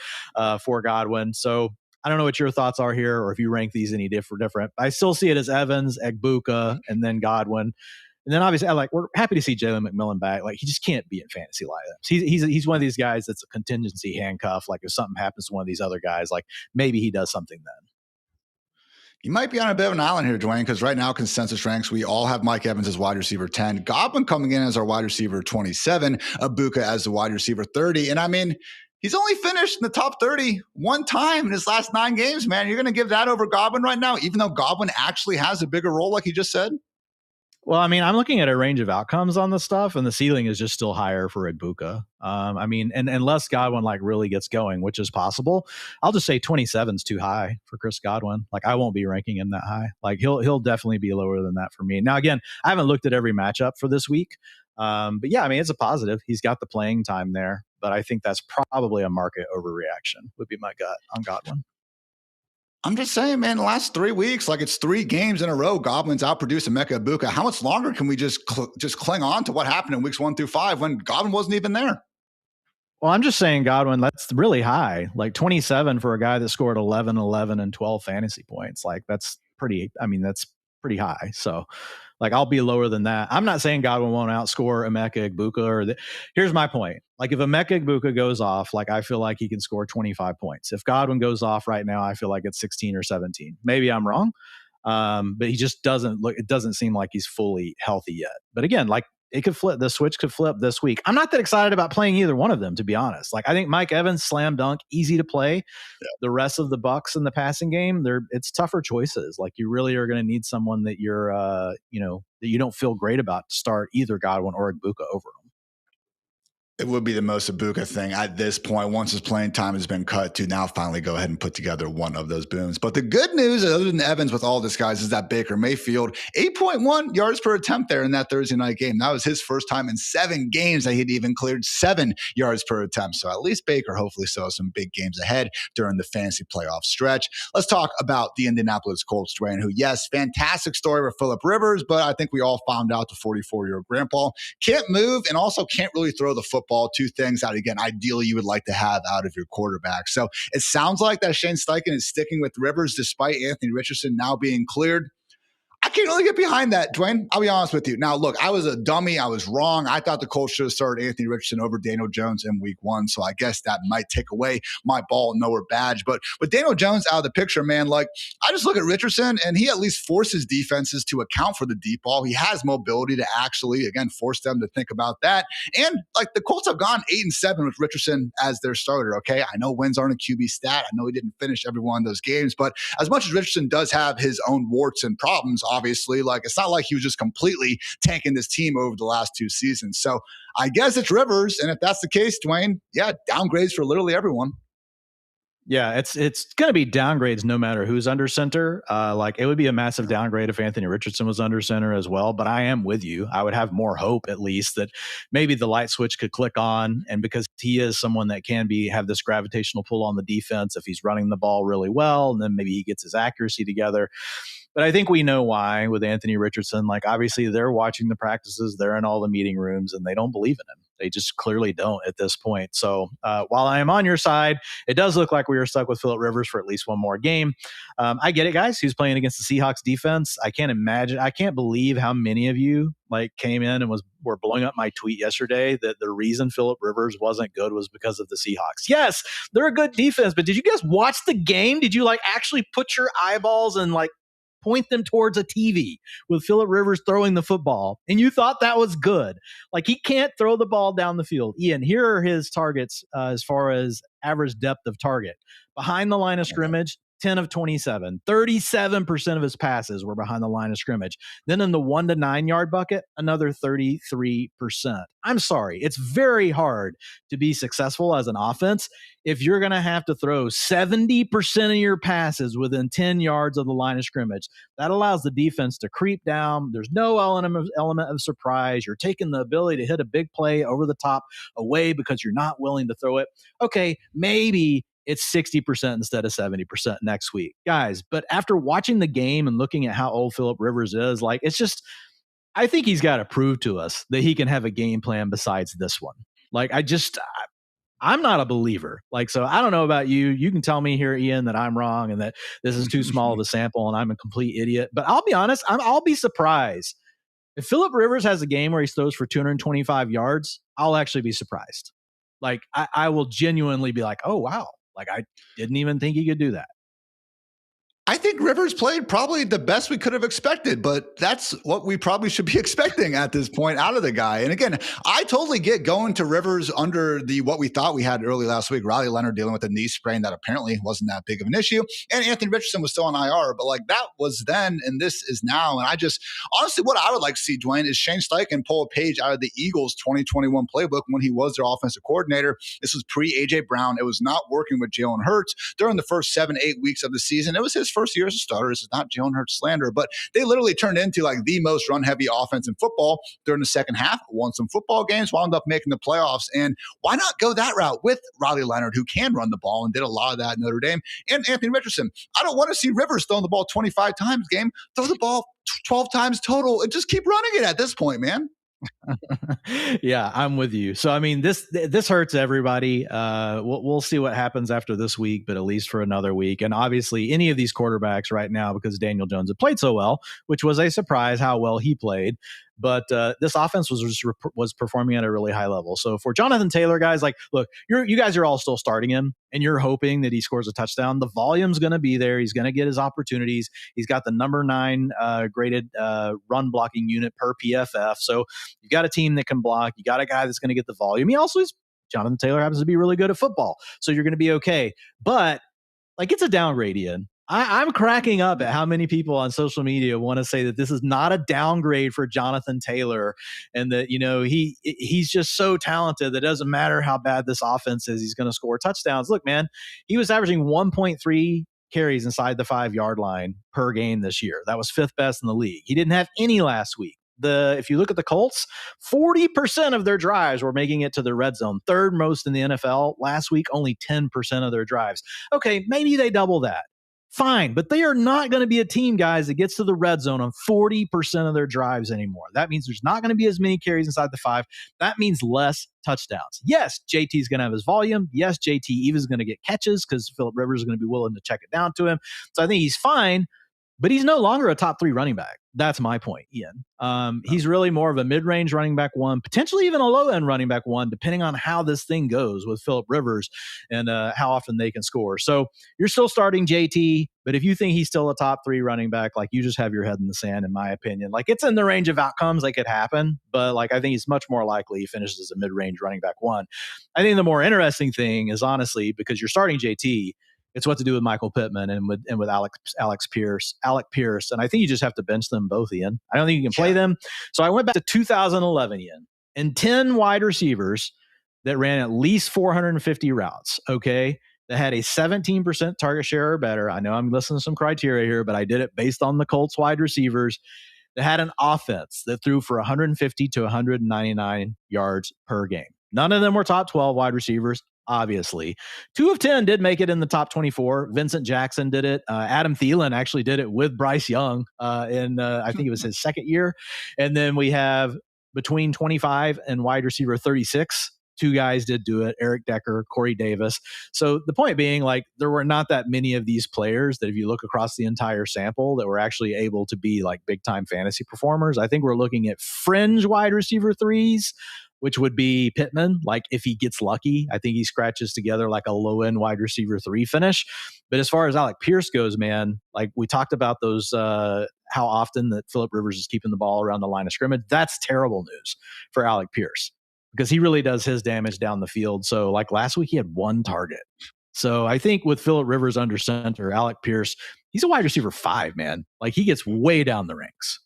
Speaker 2: for Godwin. So I don't know what your thoughts are here, or if you rank these any different. I still see it as Evans, Egbuka, and then Godwin. And then obviously, we're happy to see Jalen McMillan back. Like, he just can't be in fantasy lineups. He's one of these guys that's a contingency handcuff. Like, if something happens to one of these other guys, like, maybe he does something then.
Speaker 1: You might be on a bit of an island here, Dwayne, because right now consensus ranks, we all have Mike Evans as wide receiver 10, Godwin coming in as our wide receiver 27, Egbuka as the wide receiver 30. And I mean, he's only finished in the top 30 one time in his last 9 games, man. You're going to give that over Godwin right now, even though Godwin actually has a bigger role, like you just said?
Speaker 2: Well, I mean, I'm looking at a range of outcomes on this stuff, and the ceiling is just still higher for Egbuka. I mean, and unless Godwin really gets going, which is possible, I'll just say 27 is too high for Chris Godwin. Like, I won't be ranking him that high. Like, he'll definitely be lower than that for me. Now, again, I haven't looked at every matchup for this week, but yeah, I mean, it's a positive. He's got the playing time there, but I think that's probably a market overreaction. Would be my gut on Godwin.
Speaker 1: I'm just saying, man, the last 3 weeks, like, it's 3 games in a row, Godwin's outproduced Emeka Egbuka. How much longer can we just cling on to what happened in weeks 1 through 5 when Godwin wasn't even there?
Speaker 2: Well, I'm just saying, Godwin, that's really high. Like, 27 for a guy that scored 11, and 12 fantasy points. Like, that's pretty high. So, like, I'll be lower than that. I'm not saying Godwin won't outscore Emeka Egbuka. Here's my point. Like, if Emeka Egbuka goes off, like, I feel like he can score 25 points. If Godwin goes off right now, I feel like it's 16 or 17. Maybe I'm wrong, but he just doesn't look. It doesn't seem like he's fully healthy yet. But again, like, it could flip. The switch could flip this week. I'm not that excited about playing either one of them, to be honest. Like, I think Mike Evans, slam dunk, easy to play. Yeah. The rest of the Bucs in the passing game, it's tougher choices. Like, you really are going to need someone that you're, that you don't feel great about to start either Godwin or Egbuka over them.
Speaker 1: It would be the most Egbuka thing at this point, once his playing time has been cut, to now finally go ahead and put together one of those booms. But the good news, other than Evans with all this guys, is that Baker Mayfield, 8.1 yards per attempt there in that Thursday night game. That was his first time in 7 games that he'd even cleared 7 yards per attempt. So at least Baker hopefully still has some big games ahead during the fantasy playoff stretch. Let's talk about the Indianapolis Colts, Dwayne, who, yes, fantastic story with Phillip Rivers, but I think we all found out the 44-year-old grandpa can't move and also can't really throw the football. 2 things that, again, ideally you would like to have out of your quarterback. So it sounds like that Shane Steichen is sticking with Rivers despite Anthony Richardson now being cleared. I can't really get behind that, Dwayne. I'll be honest with you. Now, look, I was a dummy. I was wrong. I thought the Colts should have started Anthony Richardson over Daniel Jones in week 1. So I guess that might take away my ball nowhere badge. But with Daniel Jones out of the picture, man, like I just look at Richardson and he at least forces defenses to account for the deep ball. He has mobility to actually, again, force them to think about that. And like the Colts have gone 8-7 with Richardson as their starter. Okay. I know wins aren't a QB stat. I know he didn't finish every one of those games, but as much as Richardson does have his own warts and problems, obviously, like it's not like he was just completely tanking this team over the last 2 seasons. So I guess it's Rivers. And if that's the case, Dwayne, yeah, downgrades for literally everyone.
Speaker 2: Yeah, it's going to be downgrades no matter who's under center. Like it would be a massive downgrade if Anthony Richardson was under center as well. But I am with you. I would have more hope at least that maybe the light switch could click on. And because he is someone that can have this gravitational pull on the defense if he's running the ball really well, and then maybe he gets his accuracy together. But I think we know why with Anthony Richardson. Like, obviously, they're watching the practices. They're in all the meeting rooms, and they don't believe in him. They just clearly don't at this point. So while I am on your side, it does look like we are stuck with Phillip Rivers for at least one more game. I get it, guys. He's playing against the Seahawks defense. I can't believe how many of you like came in and were blowing up my tweet yesterday that the reason Phillip Rivers wasn't good was because of the Seahawks. Yes, they're a good defense, but did you guys watch the game? Did you like actually put your eyeballs and like point them towards a TV with Phillip Rivers throwing the football, and you thought that was good? Like, he can't throw the ball down the field. Ian, here are his targets as far as average depth of target. Behind the line of scrimmage, 10 of 27. 37% of his passes were behind the line of scrimmage. Then in the 1 to 9 yard bucket, another 33%. I'm sorry. It's very hard to be successful as an offense if you're going to have to throw 70% of your passes within 10 yards of the line of scrimmage. That allows the defense to creep down. There's no element of surprise. You're taking the ability to hit a big play over the top away because you're not willing to throw it. Okay, maybe it's 60% instead of 70% next week, guys. But after watching the game and looking at how old Phillip Rivers is, like, it's just, I think he's got to prove to us that he can have a game plan besides this one. Like, I'm not a believer. Like, so I don't know about you. You can tell me here, Ian, that I'm wrong and that this is too small of a sample and I'm a complete idiot. But I'll be honest, I'll be surprised. If Phillip Rivers has a game where he throws for 225 yards, I'll actually be surprised. Like, I will genuinely be like, oh, wow. Like, I didn't even think he could do that.
Speaker 1: I think Rivers played probably the best we could have expected, but that's what we probably should be expecting at this point out of the guy. And again, I totally get going to Rivers under what we thought we had early last week. Riley Leonard dealing with a knee sprain that apparently wasn't that big of an issue. And Anthony Richardson was still on IR, but like that was then and this is now. And I just, honestly, what I would like to see, Dwayne, is Shane Steichen pull a page out of the Eagles 2021 playbook when he was their offensive coordinator. This was pre-A.J. Brown. It was not working with Jalen Hurts during the first 7-8 weeks of the season. It was his first year as a starter. This is not Jalen Hurts slander, but they literally turned into like the most run-heavy offense in football during the second half, won some football games, wound up making the playoffs. And why not go that route with Riley Leonard, who can run the ball and did a lot of that in Notre Dame, and Anthony Richardson? I don't want to see Rivers throwing the ball 25 times game. Throw the ball 12 times total and just keep running it at this point, man.
Speaker 2: Yeah, I'm with you. So, I mean, this hurts everybody. We'll see what happens after this week, but at least for another week. And obviously, any of these quarterbacks right now, because Daniel Jones had played so well, which was a surprise how well he played. But this offense was performing at a really high level. So for Jonathan Taylor, guys, like, look, you guys are all still starting him, and you're hoping that he scores a touchdown. The volume's going to be there. He's going to get his opportunities. He's got the number 9 graded run blocking unit per PFF. So you got a team that can block. You got a guy that's going to get the volume. Jonathan Taylor happens to be really good at football, so you're going to be okay. But like, it's a downgrade, Ian. I'm cracking up at how many people on social media want to say that this is not a downgrade for Jonathan Taylor and that, he's just so talented that it doesn't matter how bad this offense is, he's going to score touchdowns. Look, man, he was averaging 1.3 carries inside the 5-yard line per game this year. That was 5th best in the league. He didn't have any last week. If you look at the Colts, 40% of their drives were making it to the red zone, 3rd most in the NFL. Last week, only 10% of their drives. Okay, maybe they double that. Fine, but they are not going to be a team, guys, that gets to the red zone on 40% of their drives anymore. That means there's not going to be as many carries inside the 5. That means less touchdowns. Yes, JT is going to have his volume. Yes, JT even is going to get catches because Phillip Rivers is going to be willing to check it down to him. So I think he's fine. but he's no longer a top 3 running back. That's my point, Ian. He's really more of a mid-range running back 1, potentially even a low-end running back 1, depending on how this thing goes with Phillip Rivers and how often they can score. So you're still starting JT, but if you think he's still a top 3 running back, like, you just have your head in the sand, in my opinion. Like, it's in the range of outcomes that could happen, but like, I think it's much more likely he finishes as a mid-range running back 1. I think the more interesting thing is, honestly, because you're starting JT, it's what to do with Michael Pittman and with Alec Pierce. And I think you just have to bench them both, Ian. I don't think you can play them. So I went back to 2011, Ian, and 10 wide receivers that ran at least 450 routes, okay, that had a 17% target share or better. I know I'm listing some criteria here, but I did it based on the Colts wide receivers that had an offense that threw for 150 to 199 yards per game. None of them were top 12 wide receivers. Obviously, 2 of 10 did make it in the top 24. Vincent Jackson did it. Adam Thielen actually did it with Bryce Young in I think it was his second year. And then we have between 25 and wide receiver 36. 2 guys did do it, Eric Decker, Corey Davis. So the point being, like, there were not that many of these players that, if you look across the entire sample, that were actually able to be like big time fantasy performers. I think we're looking at fringe wide receiver 3s, which would be Pittman. Like, if he gets lucky, I think he scratches together like a low end wide receiver 3 finish. But as far as Alec Pierce goes, man, like, we talked about those, how often that Phillip Rivers is keeping the ball around the line of scrimmage. That's terrible news for Alec Pierce, because he really does his damage down the field. So like last week, he had 1 target. So I think with Phillip Rivers under center, Alec Pierce, he's a wide receiver 5, man. Like, he gets way down the ranks.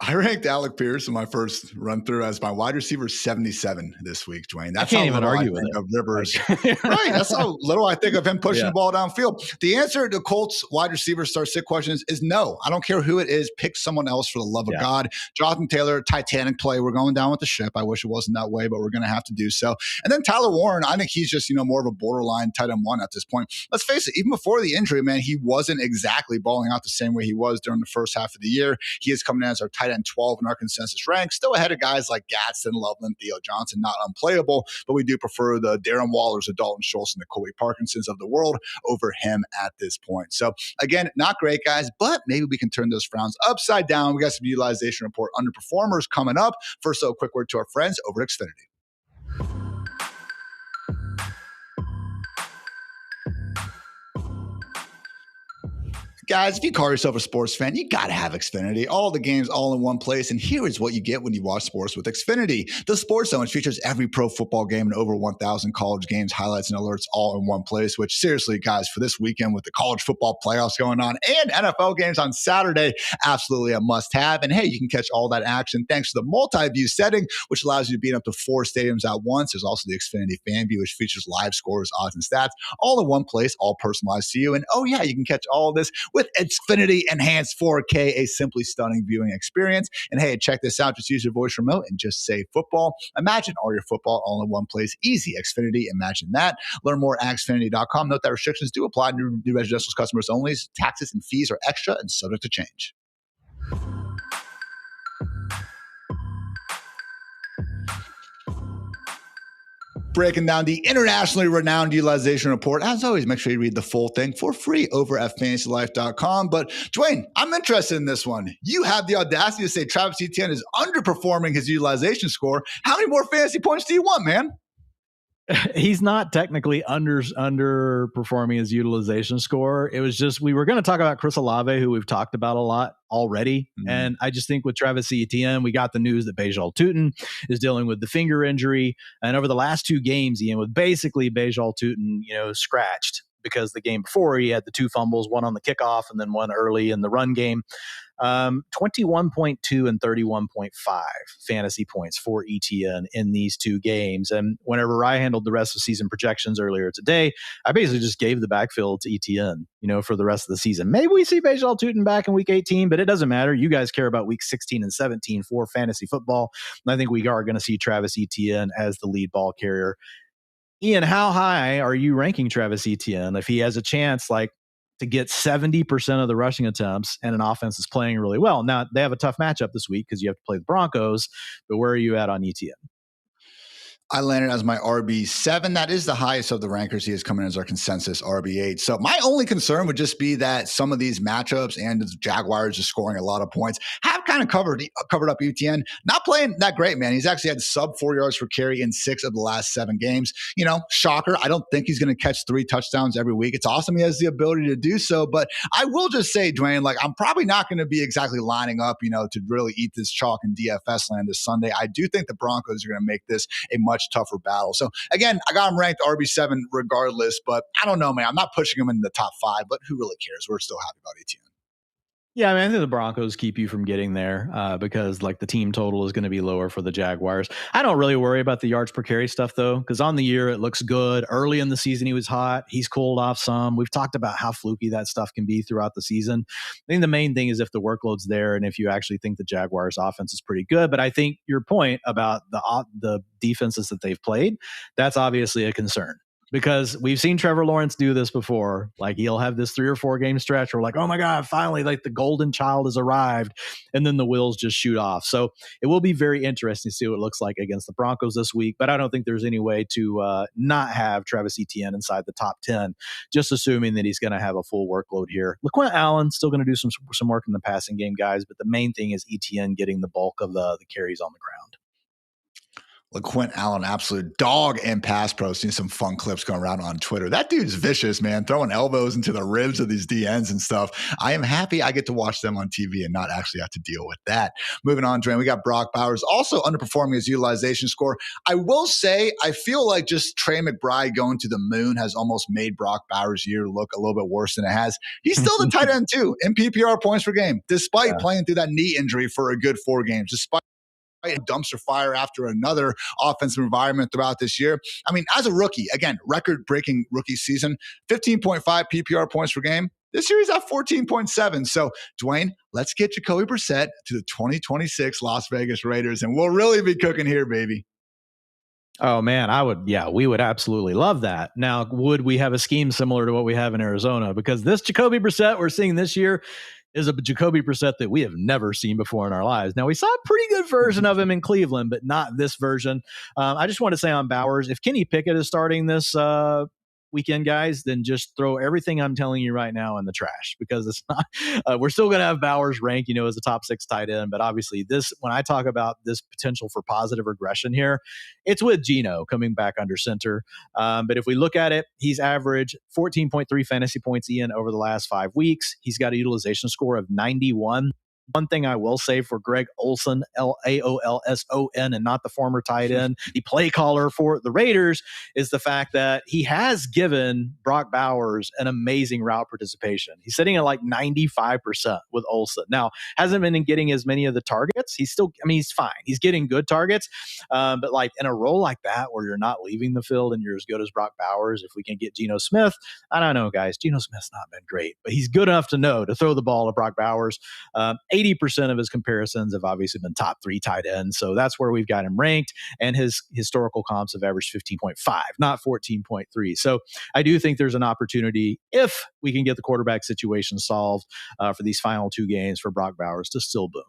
Speaker 1: I ranked Alec Pierce in my first run through as my wide receiver 77 this week, Dwayne. That's
Speaker 2: I can't
Speaker 1: how
Speaker 2: even argue with
Speaker 1: I think
Speaker 2: it.
Speaker 1: of Rivers. Right. That's how little I think of him pushing the ball downfield. The answer to Colts wide receiver start sit questions is no. I don't care who it is. Pick someone else, for the love of God. Jonathan Taylor, Titanic play. We're going down with the ship. I wish it wasn't that way, but we're going to have to do so. And then Tyler Warren, I think he's just, more of a borderline tight end 1 at this point. Let's face it, even before the injury, man, he wasn't exactly balling out the same way he was during the first half of the year. He is coming in as our tight end 12 in our consensus rank, still ahead of guys like Gadsden, Loveland, Theo Johnson, not unplayable, but we do prefer the Darren Wallers, the Dalton Schultz, and the Colby Parkinsons of the world over him at this point. So again, not great, guys, but maybe we can turn those frowns upside down. We got some utilization report underperformers coming up. First, a quick word to our friends over at Xfinity. Guys, if you call yourself a sports fan, you got to have Xfinity. All the games all in one place. And here is what you get when you watch sports with Xfinity. The Sports Zone, which features every pro football game and over 1,000 college games, highlights, and alerts all in one place, which seriously, guys, for this weekend with the college football playoffs going on and NFL games on Saturday, absolutely a must-have. And hey, you can catch all that action thanks to the multi-view setting, which allows you to be in up to 4 stadiums at once. There's also the Xfinity Fan View, which features live scores, odds, and stats, all in one place, all personalized to you. And oh yeah, you can catch all of this with Xfinity Enhanced 4K, a simply stunning viewing experience. And hey, check this out. Just use your voice remote and just say football. Imagine all your football all in one place. Easy. Xfinity. Imagine that. Learn more at Xfinity.com. Note that restrictions do apply to new residential customers only. Taxes and fees are extra and subject to change. Breaking down the internationally renowned utilization report. As always, make sure you read the full thing for free over at fantasylife.com. But Dwayne, I'm interested in this one. You have the audacity to say Travis Etienne is underperforming his utilization score. How many more fantasy points do you want, man?
Speaker 2: He's not technically underperforming his utilization score. It was just, we were going to talk about Chris Olave, who we've talked about a lot already. Mm-hmm. And I just think with Travis Etienne, we got the news that Bajal Tutin is dealing with the finger injury. And over the last 2 games, Ian, with basically Bajal Tutin, scratched, because the game before he had the 2 fumbles, one on the kickoff and then one early in the run game. 21.2 and 31.5 fantasy points for Etienne in these 2 games. And whenever I handled the rest of season projections earlier today, I basically just gave the backfield to Etienne, for the rest of the season. Maybe we see Bajal Tutin back in week 18, but it doesn't matter. You guys care about week 16 and 17 for fantasy football. And I think we are going to see Travis Etienne as the lead ball carrier. Ian, how high are you ranking Travis Etienne if he has a chance, to get 70% of the rushing attempts and an offense is playing really well? Now, they have a tough matchup this week because you have to play the Broncos, but where are you at on Etienne?
Speaker 1: I landed as my RB7. That is the highest of the rankers. He is coming as our consensus RB8. So my only concern would just be that some of these matchups and the Jaguars just scoring a lot of points have kind of covered up Etienne. Not playing that great, man. He's actually had sub 4 yards per carry in 6 of the last 7 games. You know, shocker. I don't think he's going to catch 3 touchdowns every week. It's awesome he has the ability to do so. But I will just say, Dwayne, like I'm probably not going to be exactly lining up, to really eat this chalk in DFS land this Sunday. I do think the Broncos are going to make this a much tougher battle. So again, I got him ranked RB7 regardless, but I don't know, man. I'm not pushing him in the top 5, but who really cares? We're still happy about Etienne.
Speaker 2: Yeah, I mean, I think the Broncos keep you from getting there because like the team total is going to be lower for the Jaguars. I don't really worry about the yards per carry stuff though, because on the year it looks good. Early in the season he was hot. He's cooled off some. We've talked about how fluky that stuff can be throughout the season. I think the main thing is if the workload's there and if you actually think the Jaguars offense is pretty good. But I think your point about the defenses that they've played, that's obviously a concern. Because we've seen Trevor Lawrence do this before. Like he'll have this 3 or 4 game stretch where like, oh my God, finally like the golden child has arrived. And then the wheels just shoot off. So it will be very interesting to see what it looks like against the Broncos this week. But I don't think there's any way to not have Travis Etienne inside the top 10, just assuming that he's going to have a full workload here. LaQuint Allen still going to do some work in the passing game, guys. But the main thing is Etienne getting the bulk of the carries on the ground.
Speaker 1: LaQuint Allen, absolute dog in pass pro. Seen some fun clips going around on Twitter. That dude's vicious, man. Throwing elbows into the ribs of these DNs and stuff. I am happy I get to watch them on TV and not actually have to deal with that. Moving on, Dwayne, we got Brock Bowers also underperforming his utilization score. I will say, I feel like just Trey McBride going to the moon has almost made Brock Bowers' year look a little bit worse than it has. He's still the tight end too in PPR points per game, despite playing through that knee injury for a good 4 games, despite a dumpster fire after another offensive environment throughout this year. I mean, as a rookie, again, record-breaking rookie season, 15.5 PPR points per game. This year he's at 14.7. So, Dwayne, let's get Jacoby Brissett to the 2026 Las Vegas Raiders, and we'll really be cooking here, baby.
Speaker 2: Oh, man, we would absolutely love that. Now, would we have a scheme similar to what we have in Arizona? Because this Jacoby Brissett we're seeing this year is a Jacoby Brissett that we have never seen before in our lives. Now, we saw a pretty good version of him in Cleveland, but not this version. I just want to say on Bowers, if Kenny Pickett is starting this weekend, guys, then just throw everything I'm telling you right now in the trash, because it's not, we're still going to have Bowers ranked, as a top 6 tight end. But obviously when I talk about this potential for positive regression here, it's with Geno coming back under center. But if we look at it, he's averaged 14.3 fantasy points, Ian, over the last 5 weeks. He's got a utilization score of 91. One thing I will say for Greg Olson, Laolson, and not the former tight end, the play caller for the Raiders, is the fact that he has given Brock Bowers an amazing route participation. He's sitting at like 95% with Olson. Now, hasn't been getting as many of the targets. He's fine. He's getting good targets. But like in a role like that where you're not leaving the field and you're as good as Brock Bowers, if we can get Geno Smith, I don't know, guys. Geno Smith's not been great, but he's good enough to know to throw the ball to Brock Bowers. 80% of his comparisons have obviously been top 3 tight ends. So that's where we've got him ranked. And his historical comps have averaged 15.5, not 14.3. So I do think there's an opportunity, if we can get the quarterback situation solved for these final 2 games, for Brock Bowers to still boom.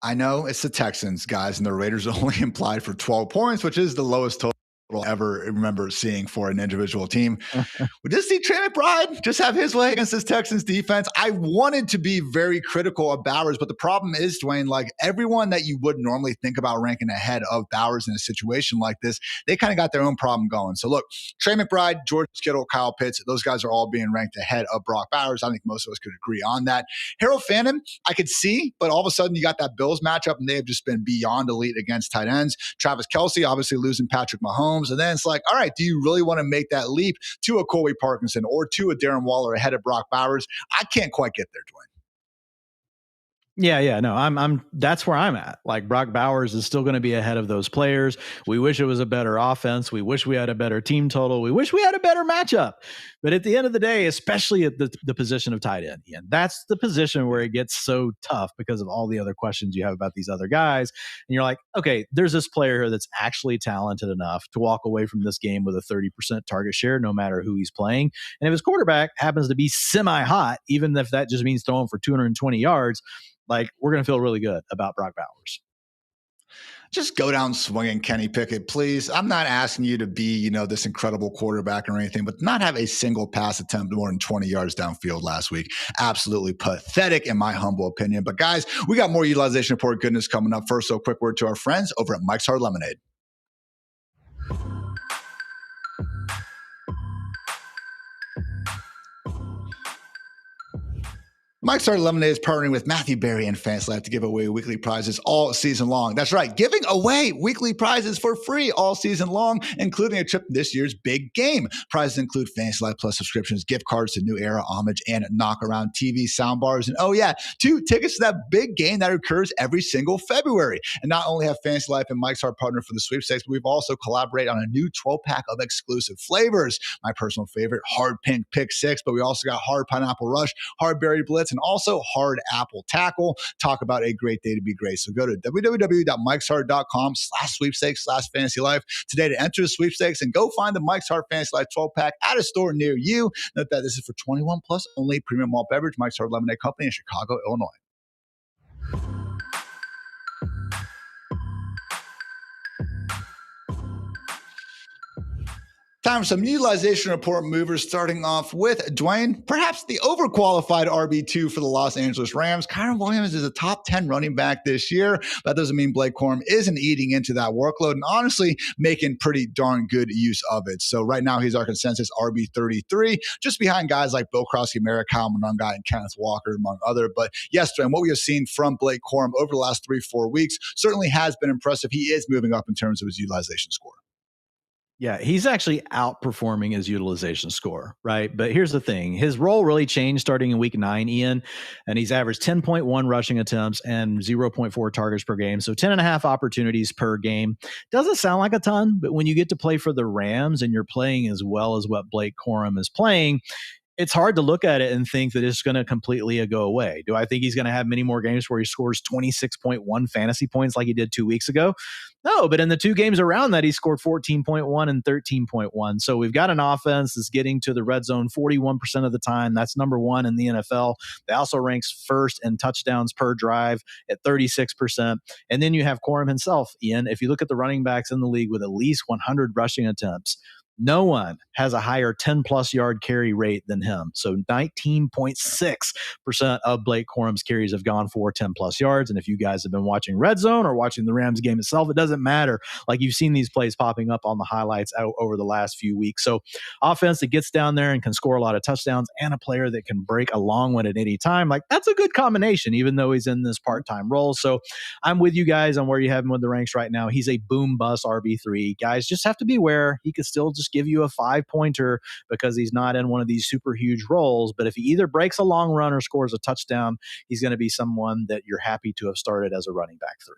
Speaker 1: I know it's the Texans, guys, and the Raiders only implied for 12 points, which is the lowest total I'll ever remember seeing for an individual team. We just see Trey McBride just have his way against this Texans defense. I wanted to be very critical of Bowers, but the problem is, Dwayne, like everyone that you would normally think about ranking ahead of Bowers in a situation like this, they kind of got their own problem going. So look, Trey McBride, George Kittle, Kyle Pitts, those guys are all being ranked ahead of Brock Bowers. I think most of us could agree on that. Harold Fannin, I could see, but all of a sudden you got that Bills matchup and they have just been beyond elite against tight ends. Travis Kelce, obviously losing Patrick Mahomes. And then it's like, all right, do you really want to make that leap to a Colby Parkinson or to a Darren Waller ahead of Brock Bowers? I can't quite get there, Dwayne.
Speaker 2: Yeah, no, I'm that's where I'm at. Like Brock Bowers is still going to be ahead of those players. We wish it was a better offense. We wish we had a better team total. We wish we had a better matchup. But at the end of the day, especially at the position of tight end, Ian, that's the position where it gets so tough because of all the other questions you have about these other guys. And you're like, okay, there's this player here that's actually talented enough to walk away from this game with a 30% target share, no matter who he's playing. And if his quarterback happens to be semi-hot, even if that just means throwing for 220 yards, like we're going to feel really good about Brock Bowers.
Speaker 1: Just go down swinging, Kenny Pickett, please. I'm not asking you to be, this incredible quarterback or anything, but not have a single pass attempt more than 20 yards downfield last week. Absolutely pathetic in my humble opinion. But guys, we got more utilization report goodness coming up. First, so a quick word to our friends over at Mike's Hard Lemonade. Mike's Hard Lemonade is partnering with Matthew Berry and Fantasy Life to give away weekly prizes all season long. That's right, giving away weekly prizes for free all season long, including a trip to this year's big game. Prizes include Fantasy Life Plus subscriptions, gift cards to New Era, Homage, and Knock Around TV soundbars. And 2 tickets to that big game that occurs every single February. And not only have Fantasy Life and Mike's Hard partnered for the sweepstakes, but we've also collaborated on a new 12-pack of exclusive flavors. My personal favorite, Hard Pink Pick 6, but we also got Hard Pineapple Rush, Hard Berry Blitz, and also Hard Apple Tackle. Talk about a great day to be great. So go to www.mikeshard.com/sweepstakes/fantasy life today to enter the sweepstakes and go find the Mike's Hard Fantasy Life 12-pack at a store near you. Note that this is for 21 plus only, premium malt beverage, Mike's Hard Lemonade Company in Chicago, Illinois. Time for some utilization report movers, starting off with Dwain, perhaps the overqualified RB2 for the Los Angeles Rams. Kyren Williams is a top 10 running back this year. That doesn't mean Blake Corum isn't eating into that workload and honestly making pretty darn good use of it. So right now he's our consensus RB33, just behind guys like Bill Krosky, Kyle Monunga, and Kenneth Walker, among other. But yes, Dwain, what we have seen from Blake Corum over the last 3-4 weeks certainly has been impressive. He is moving up in terms of his utilization score.
Speaker 2: Yeah, he's actually outperforming his utilization score, right? But here's the thing. His role really changed starting in week 9, Ian, and he's averaged 10.1 rushing attempts and 0.4 targets per game. So 10.5 opportunities per game. Doesn't sound like a ton, but when you get to play for the Rams and you're playing as well as what Blake Corum is playing, it's hard to look at it and think that it's going to completely go away. Do I think he's going to have many more games where he scores 26.1 fantasy points like he did 2 weeks ago? No, but in the 2 games around that, he scored 14.1 and 13.1. So we've got an offense that's getting to the red zone 41% of the time. That's number 1 in the NFL. They also ranks first in touchdowns per drive at 36%. And then you have Corum himself, Ian. If you look at the running backs in the league with at least 100 rushing attempts, no one has a higher 10-plus yard carry rate than him. So 19.6% of Blake Corum's carries have gone for 10-plus yards. And if you guys have been watching Red Zone or watching the Rams game itself, it doesn't matter. Like, you've seen these plays popping up on the highlights over the last few weeks. So offense that gets down there and can score a lot of touchdowns, and a player that can break a long one at any time, like, that's a good combination, even though he's in this part-time role. So I'm with you guys on where you have him with the ranks right now. He's a boom-bust RB3. Guys, just have to beware. He could still just give you a 5-pointer because he's not in one of these super huge roles. But if he either breaks a long run or scores a touchdown, he's going to be someone that you're happy to have started as a running back 3.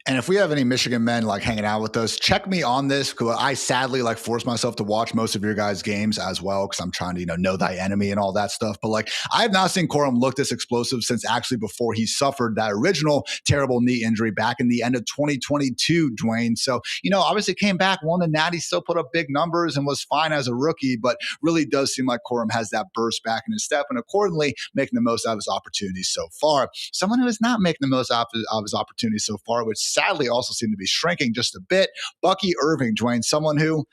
Speaker 1: And if we have any Michigan men like hanging out with us, check me on this, because I sadly force myself to watch most of your guys' games as well, because I'm trying to know thy enemy and all that stuff. But I have not seen Corum look this explosive since actually before he suffered that original terrible knee injury back in the end of 2022, Dwain. So obviously came back, won the Natty, still put up big numbers and was fine as a rookie, but really does seem like Corum has that burst back in his step, and accordingly making the most out of his opportunities so far. Someone who is not making the most out of his opportunities so far, which sadly also seem to be shrinking just a bit, Bucky Irving, Dwain, someone who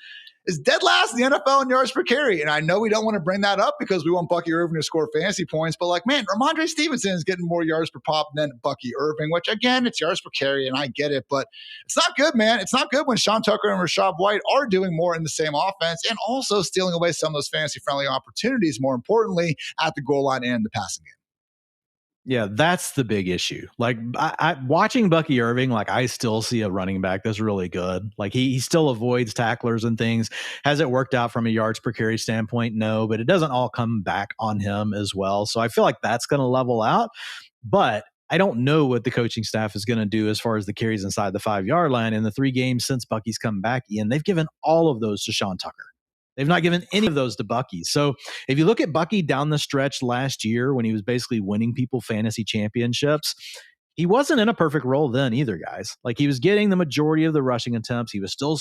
Speaker 1: is dead last in the NFL in yards per carry. And I know we don't want to bring that up because we want Bucky Irving to score fantasy points, but Ramondre Stevenson is getting more yards per pop than Bucky Irving, which again, it's yards per carry, and I get it, but it's not good, man. It's not good when Sean Tucker and Rashad White are doing more in the same offense and also stealing away some of those fantasy-friendly opportunities, more importantly, at the goal line and in the passing game.
Speaker 2: Yeah, that's the big issue. I watching Bucky Irving, I still see a running back that's really good. He still avoids tacklers and things. Has it worked out from a yards per carry standpoint? No, but it doesn't all come back on him as well. So I feel like that's going to level out. But I don't know what the coaching staff is going to do as far as the carries inside the 5-yard line. In the 3 games since Bucky's come back, Ian, they've given all of those to Sean Tucker. They've not given any of those to Bucky. So if you look at Bucky down the stretch last year when he was basically winning people fantasy championships, he wasn't in a perfect role then either, guys. Like, he was getting the majority of the rushing attempts. He was still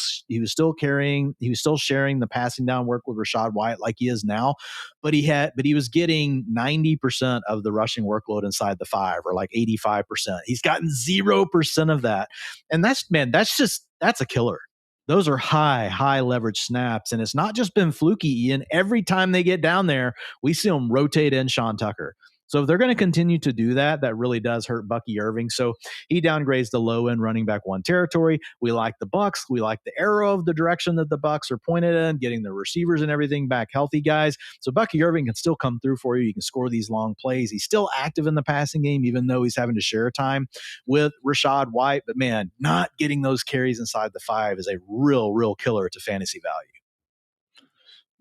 Speaker 2: sharing the passing down work with Rachaad White like he is now. But he was getting 90% of the rushing workload inside the 5, or like 85%. He's gotten 0% of that. And that's a killer. Those are high leverage snaps. And it's not just been fluky, Ian. Every time they get down there, we see them rotate in Sean Tucker. So if they're going to continue to do that, that really does hurt Bucky Irving. So he downgrades the low end running back 1 territory. We like the Bucks. We like the arrow of the direction that the Bucks are pointed in, getting the receivers and everything back healthy, guys. So Bucky Irving can still come through for you. You can score these long plays. He's still active in the passing game, even though he's having to share time with Rachaad White. But man, not getting those carries inside the 5 is a real killer to fantasy value.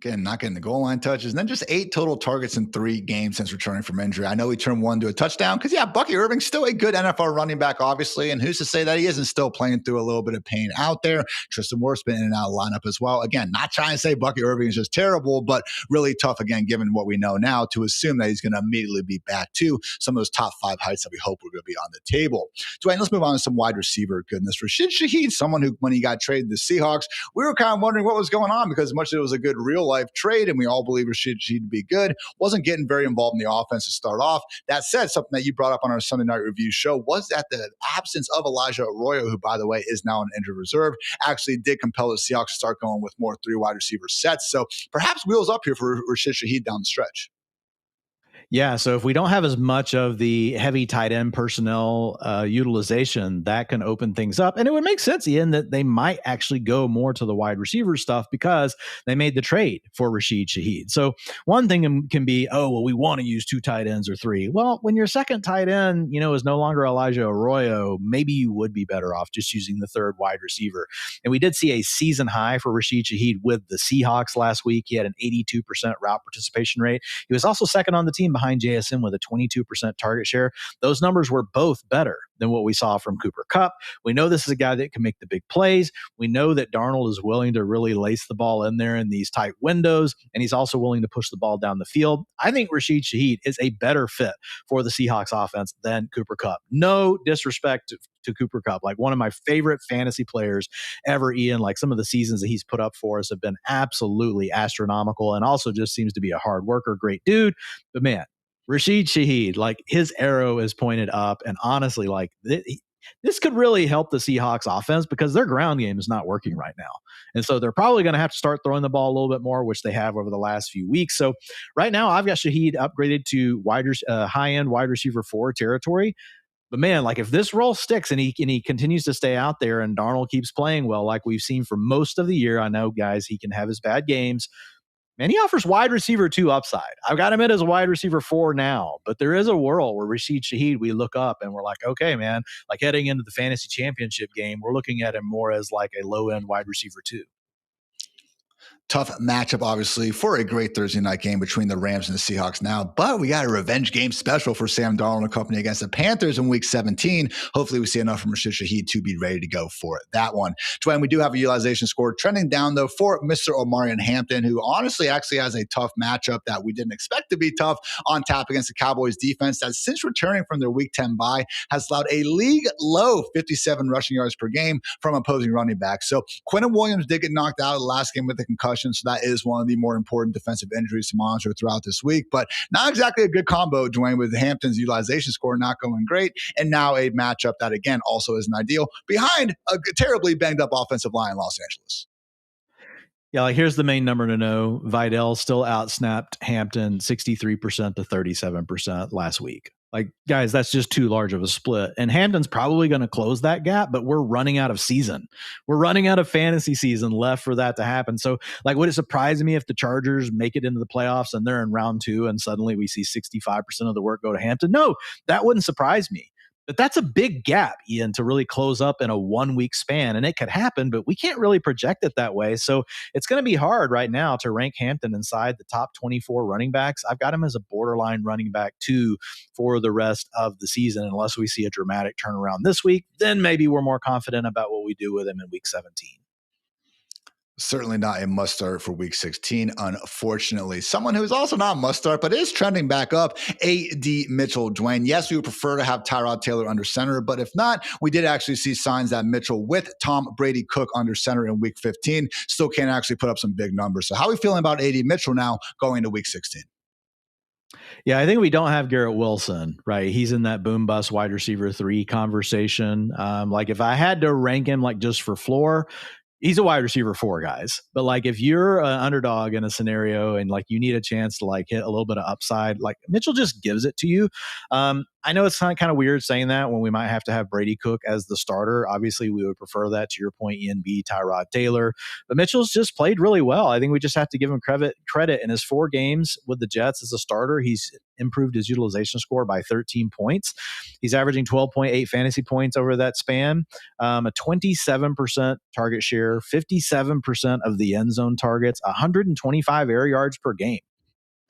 Speaker 1: Again, not getting the goal line touches. And then just 8 total targets in 3 games since returning from injury. I know he turned 1 to a touchdown because, Bucky Irving's still a good NFL running back, obviously. And who's to say that he isn't still playing through a little bit of pain out there? Tristan Wirf's been in and out of the lineup as well. Again, not trying to say Bucky Irving is just terrible, but really tough, again, given what we know now, to assume that he's going to immediately be back to some of those top 5 heights that we hope are going to be on the table. Dwayne, let's move on to some wide receiver goodness. Rashid Shaheed, someone who, when he got traded to the Seahawks, we were kind of wondering what was going on, because much of it was a good real-life trade, and we all believe Rashid Shaheed to be good. Wasn't getting very involved in the offense to start off. That said, something that you brought up on our Sunday Night Review show was that the absence of Elijah Arroyo, who, by the way, is now on injured reserve, actually did compel the Seahawks to start going with more 3 wide receiver sets. So perhaps wheels up here for Rashid Shaheed down the stretch.
Speaker 2: Yeah, so if we don't have as much of the heavy tight end personnel utilization, that can open things up. And it would make sense, Ian, that they might actually go more to the wide receiver stuff because they made the trade for Rashid Shaheed. So one thing can be, we want to use 2 tight ends or 3. Well, when your second tight end, is no longer Elijah Arroyo, maybe you would be better off just using the 3rd wide receiver. And we did see a season high for Rashid Shaheed with the Seahawks last week. He had an 82% route participation rate. He was also second on the team behind JSN with a 22% target share. Those numbers were both better than what we saw from Cooper Kupp. We know this is a guy that can make the big plays. We know that Darnold is willing to really lace the ball in there in these tight windows, and he's also willing to push the ball down the field. I think Rashid Shaheed is a better fit for the Seahawks offense than Cooper Kupp. No disrespect to Cooper Kupp, like one of my favorite fantasy players ever, Ian. Like, some of the seasons that he's put up for us have been absolutely astronomical, and also just seems to be a hard worker, great dude. But man, Rashid Shaheed, like, his arrow is pointed up, and honestly, like, this could really help the Seahawks offense because their ground game is not working right now. And so they're probably going to have to start throwing the ball a little bit more, which they have over the last few weeks. So right now I've got Shaheed upgraded to high-end wide receiver 4 territory. But man, like, if this role sticks and he continues to stay out there and Darnold keeps playing well, like we've seen for most of the year, I know, guys, he can have his bad games. Man, he offers wide receiver 2 upside. I've got him in as a wide receiver 4 now, but there is a world where Rashid Shaheed, we look up and we're like, okay, man, like, heading into the fantasy championship game, we're looking at him more as like a low-end wide receiver 2.
Speaker 1: Tough matchup, obviously, for a great Thursday night game between the Rams and the Seahawks now. But we got a revenge game special for Sam Darnold and company against the Panthers in Week 17. Hopefully we see enough from Rashid Shaheed to be ready to go for that one. Dwayne, we do have a utilization score trending down, though, for Mr. Omarion Hampton, who honestly actually has a tough matchup that we didn't expect to be tough on tap against the Cowboys defense that, since returning from their Week 10 bye, has allowed a league-low 57 rushing yards per game from opposing running backs. So Quinnen Williams did get knocked out of the last game with a concussion. So that is one of the more important defensive injuries to monitor throughout this week. But not exactly a good combo, Dwayne, with Hampton's utilization score not going great. And now a matchup that, again, also isn't ideal behind a terribly banged up offensive line in Los Angeles.
Speaker 2: Yeah, like, here's the main number to know. Vidal still outsnapped Hampton 63% to 37% last week. Like, guys, that's just too large of a split. And Hampton's probably going to close that gap, but we're running out of season. We're running out of fantasy season left for that to happen. So, like, would it surprise me if the Chargers make it into the playoffs and they're in round 2 and suddenly we see 65% of the work go to Hampton? No, that wouldn't surprise me. But that's a big gap, Ian, to really close up in a 1-week span. And it could happen, but we can't really project it that way. So it's going to be hard right now to rank Hampton inside the top 24 running backs. I've got him as a borderline running back 2 for the rest of the season, unless we see a dramatic turnaround this week. Then maybe we're more confident about what we do with him in Week 17.
Speaker 1: Certainly not a must start for week 16, unfortunately. Someone who's also not a must start, but is trending back up, A.D. Mitchell. Dwayne, yes, we would prefer to have Tyrod Taylor under center, but if not, we did actually see signs that Mitchell with Tom Brady Cook under center in week 15 still can actually put up some big numbers. So how are we feeling about A.D. Mitchell now going into week 16?
Speaker 2: Yeah, I think we don't have Garrett Wilson, right? He's in that boom bust wide receiver 3 conversation. Like if I had to rank him like just for floor, he's a wide receiver 4, guys. But like if you're an underdog in a scenario and like you need a chance to like hit a little bit of upside, like Mitchell just gives it to you. I know it's kind of weird saying that when we might have to have Brady Cook as the starter. Obviously, we would prefer that, to your point, Ian B, Tyrod Taylor. But Mitchell's just played really well. I think we just have to give him credit. In his 4 games with the Jets as a starter, he's improved his utilization score by 13 points. He's averaging 12.8 fantasy points over that span, a 27% target share, 57% of the end zone targets, 125 air yards per game.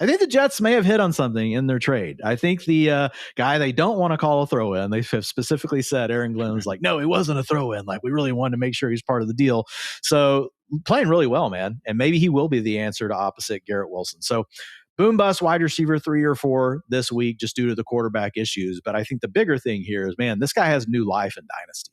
Speaker 2: I think the Jets may have hit on something in their trade. I think the guy they don't want to call a throw-in, they have specifically said, Aaron Glenn was like, no, it wasn't a throw-in. Like, we really wanted to make sure he's part of the deal. So playing really well, man. And maybe he will be the answer to opposite Garrett Wilson. So boom bust wide receiver 3 or 4 this week just due to the quarterback issues. But I think the bigger thing here is, man, this guy has new life in Dynasty.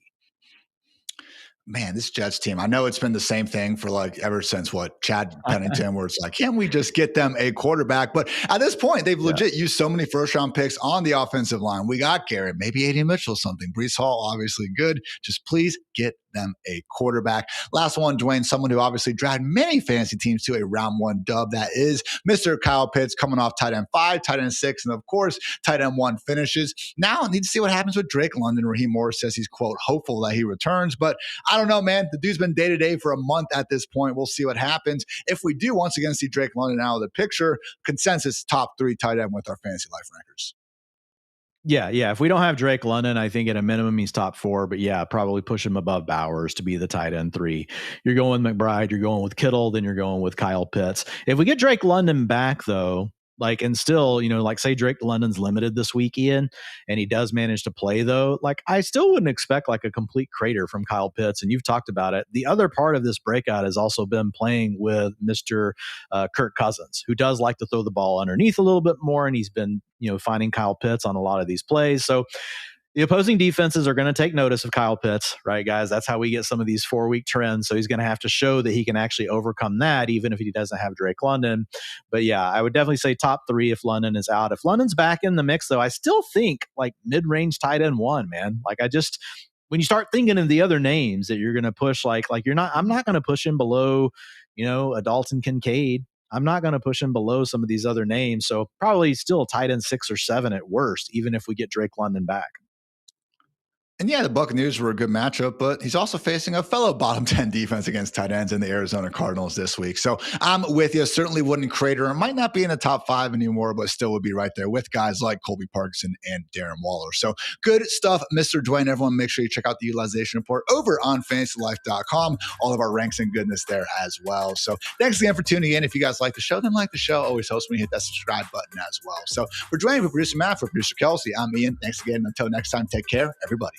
Speaker 1: Man, this Jets team, I know it's been the same thing for like ever since Chad Pennington, where it's like, can't we just get them a quarterback? But at this point, they've legit used so many first round picks on the offensive line. We got Garrett, maybe A.D. Mitchell, something. Breece Hall, obviously good. Just please get them a quarterback. Last one, Dwayne, someone who obviously dragged many fantasy teams to a round 1 dub. That is Mr. Kyle Pitts coming off tight end 5, tight end 6, and of course, tight end 1 finishes. Now I need to see what happens with Drake London. Raheem Morris says he's, quote, hopeful that he returns, but I don't know, man. The dude's been day-to-day for a month at this point. We'll see what happens. If we do once again see Drake London out of the picture, consensus top 3 tight end with our fantasy life rankers.
Speaker 2: Yeah. If we don't have Drake London, I think at a minimum he's top 4. But yeah, probably push him above Bowers to be the tight end 3. You're going with McBride, you're going with Kittle, then you're going with Kyle Pitts. If we get Drake London back, though, like, and still, like say Drake London's limited this week, Ian, and he does manage to play though, like I still wouldn't expect like a complete crater from Kyle Pitts. And you've talked about it. The other part of this breakout has also been playing with Mr. Kirk Cousins, who does like to throw the ball underneath a little bit more. And he's been, finding Kyle Pitts on a lot of these plays. So the opposing defenses are going to take notice of Kyle Pitts, right, guys? That's how we get some of these 4-week trends. So he's going to have to show that he can actually overcome that, even if he doesn't have Drake London. But yeah, I would definitely say top 3 if London is out. If London's back in the mix, though, I still think like mid-range tight end 1, man. Like when you start thinking of the other names that you're going to push, I'm not going to push him below, a Dalton Kincaid. I'm not going to push him below some of these other names. So probably still tight end 6 or 7 at worst, even if we get Drake London back.
Speaker 1: And yeah, the Buccaneers were a good matchup, but he's also facing a fellow bottom 10 defense against tight ends in the Arizona Cardinals this week. So I'm with you. Certainly wouldn't crater. It might not be in the top 5 anymore, but still would be right there with guys like Colby Parkinson and Darren Waller. So good stuff, Mr. Dwayne. Everyone, make sure you check out the utilization report over on fantasylife.com. All of our ranks and goodness there as well. So thanks again for tuning in. If you guys like the show, then like the show. Always helps when you hit that subscribe button as well. So for Dwayne, for producer Matt, for producer Kelsey, I'm Ian. Thanks again. Until next time, take care, everybody.